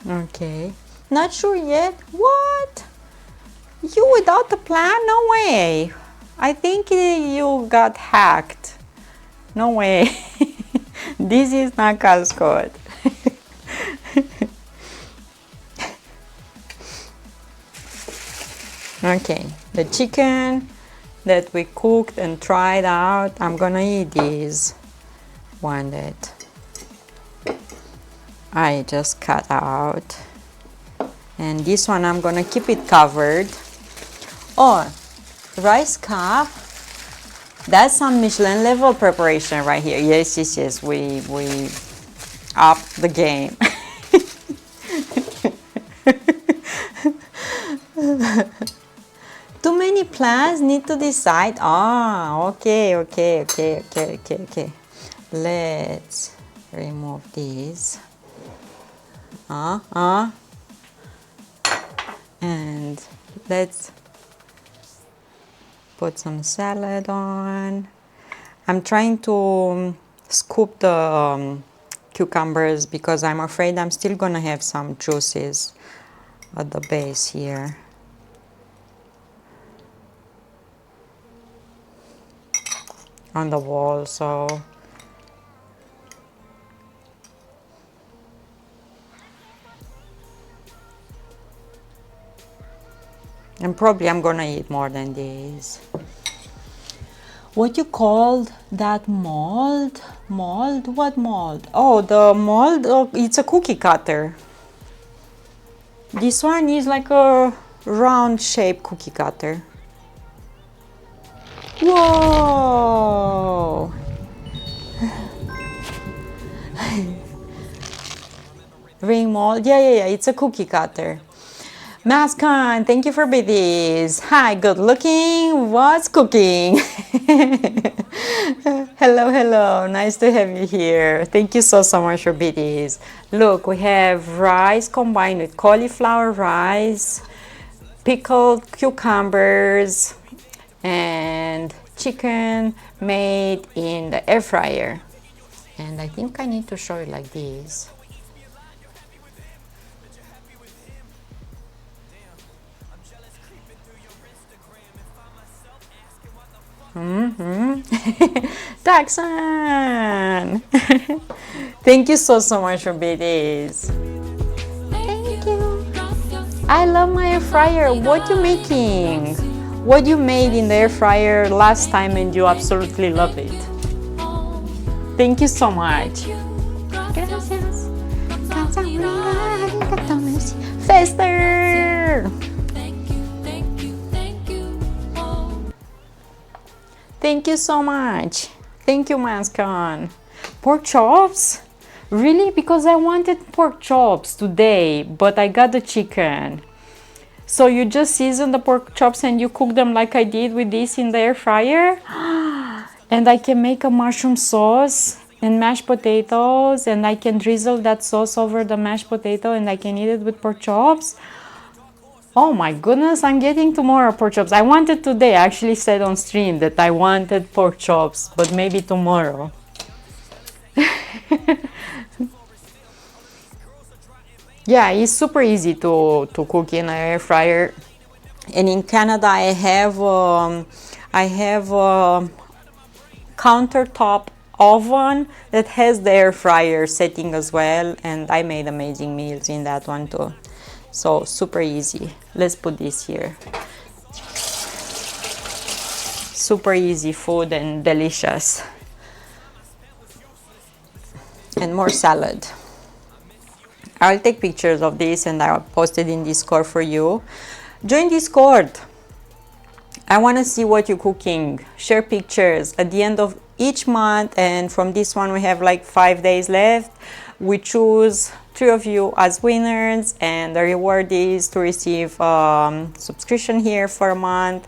Speaker 1: okay. Not sure yet. What? You without the plan? No way. I think you got hacked. No way. This is not Calscott. Okay, the chicken that we cooked and tried out, I'm gonna eat this one that I just cut out. And this one I'm gonna keep it covered. Oh, rice cup. That's some Michelin level preparation right here. Yes, yes, yes. We up the game. Too many plans, need to decide. Ah, okay. Let's remove these. And let's put some salad on. I'm trying to scoop the cucumbers because I'm afraid I'm still gonna have some juices at the base here. On the wall, so and probably I'm gonna eat more than this. What you called that mold? Mold? What mold? Oh, the mold, oh, it's a cookie cutter. This one is like a round shaped cookie cutter. Whoa! Ring mold? Yeah, it's a cookie cutter. Mascon, thank you for BDs. Hi, good looking. What's cooking? Hello. Nice to have you here. Thank you so much for BDs. Look, we have rice combined with cauliflower rice, pickled cucumbers, and chicken made in the air fryer. And I think I need to show you like this. Taxan! Thank you so much for this. Thank you. I love my air fryer. What you making? What you made in the air fryer last time and you absolutely love it. Thank you so much. Gracias. Faster! Thank you so much. Thank you, Mascon. Pork chops? Really? Because I wanted pork chops today, but I got the chicken. So you just season the pork chops and you cook them like I did with this in the air fryer? And I can make a mushroom sauce and mashed potatoes, and I can drizzle that sauce over the mashed potato and I can eat it with pork chops. Oh my goodness, I'm getting tomorrow pork chops. I wanted today. I actually said on stream that I wanted pork chops, but maybe tomorrow. Yeah, it's super easy to cook in an air fryer. And in Canada, I have a countertop oven that has the air fryer setting as well, and I made amazing meals in that one too. So super easy. Let's put this here. Super easy food and delicious. And more salad. I'll take pictures of this and I'll post it in Discord for you. Join Discord. I want to see what you're cooking. Share pictures at the end of each month, and from this one we have like 5 days left. We choose 3 of you as winners, and the reward is to receive subscription here for a month.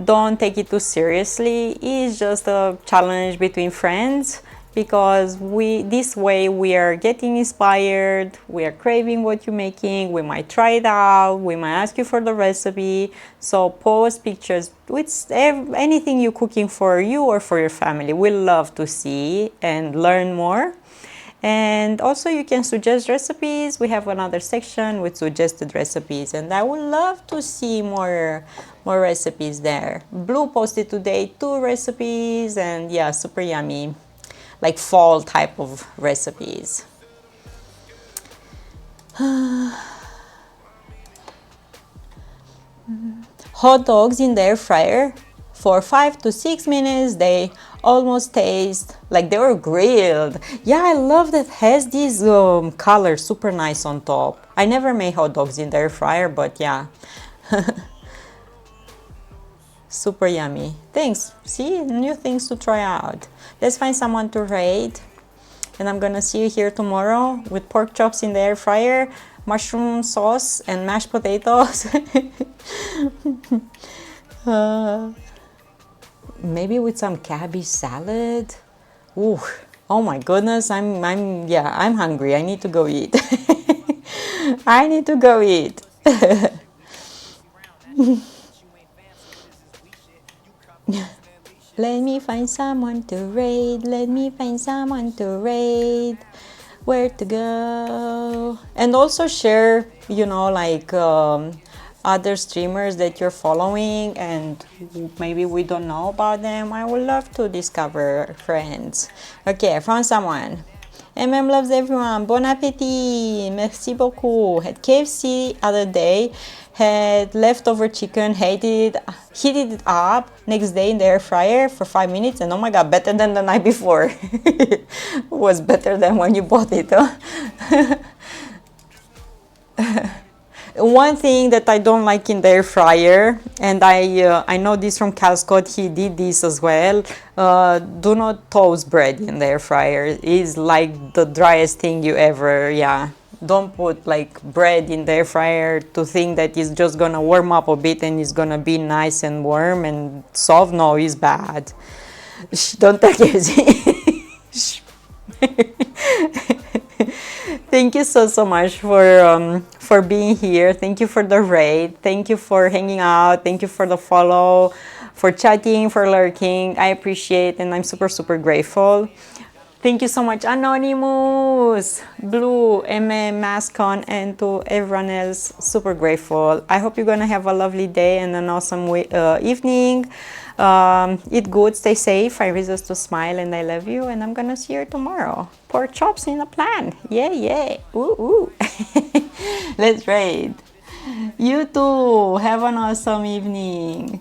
Speaker 1: Don't take it too seriously. It's just a challenge between friends, because this way we are getting inspired, we are craving what you're making, we might try it out, we might ask you for the recipe. So post pictures with anything you're cooking for you or for your family. We love to see and learn more. And also you can suggest recipes. We have another section with suggested recipes, and I would love to see more recipes there. Blue posted today 2 recipes, and yeah, super yummy, like fall type of recipes. Hot dogs in the air fryer for 5 to 6 minutes. They almost taste like they were grilled. Yeah, I love that has this color, super nice on top. I never made hot dogs in the air fryer, but yeah. Super yummy. Thanks. See, new things to try out. Let's find someone to raid. And I'm gonna see you here tomorrow with pork chops in the air fryer, mushroom sauce, and mashed potatoes. Maybe with some cabbage salad. Ooh, oh my goodness, I'm hungry. I need to go eat. I need to go eat. Let me find someone to raid. Let me find someone to raid. Where to go? And also share, like other streamers that you're following, and maybe we don't know about them. I would love to discover friends. Okay, I found someone. Loves everyone. Bon appetit. Merci beaucoup. Had KFC other day. Had leftover chicken, heated it up next day in the air fryer for 5 minutes, and oh my god, better than the night before. Was better than when you bought it, huh? One thing that I don't like in the air fryer, and I know this from Cal Scott, he did this as well. Do not toast bread in the air fryer. It's like the driest thing you ever, yeah. Don't put like bread in the air fryer to think that it's just gonna warm up a bit and it's gonna be nice and warm and soft. No, it's bad. Shh, don't tell Casey. Thank you so much for being here. Thank you for the raid. Thank you for hanging out. Thank you for the follow, for chatting, for lurking. I appreciate, and I'm super grateful. Thank you so much, Anonymous, Blue, Mascon, and to everyone else. Super grateful. I hope you're gonna have a lovely day and an awesome evening. Eat good, stay safe. I resist to smile, and I love you. And I'm gonna see you tomorrow. Pork chops in a plan. Yeah, yeah. Ooh, ooh. Let's raid. You too. Have an awesome evening.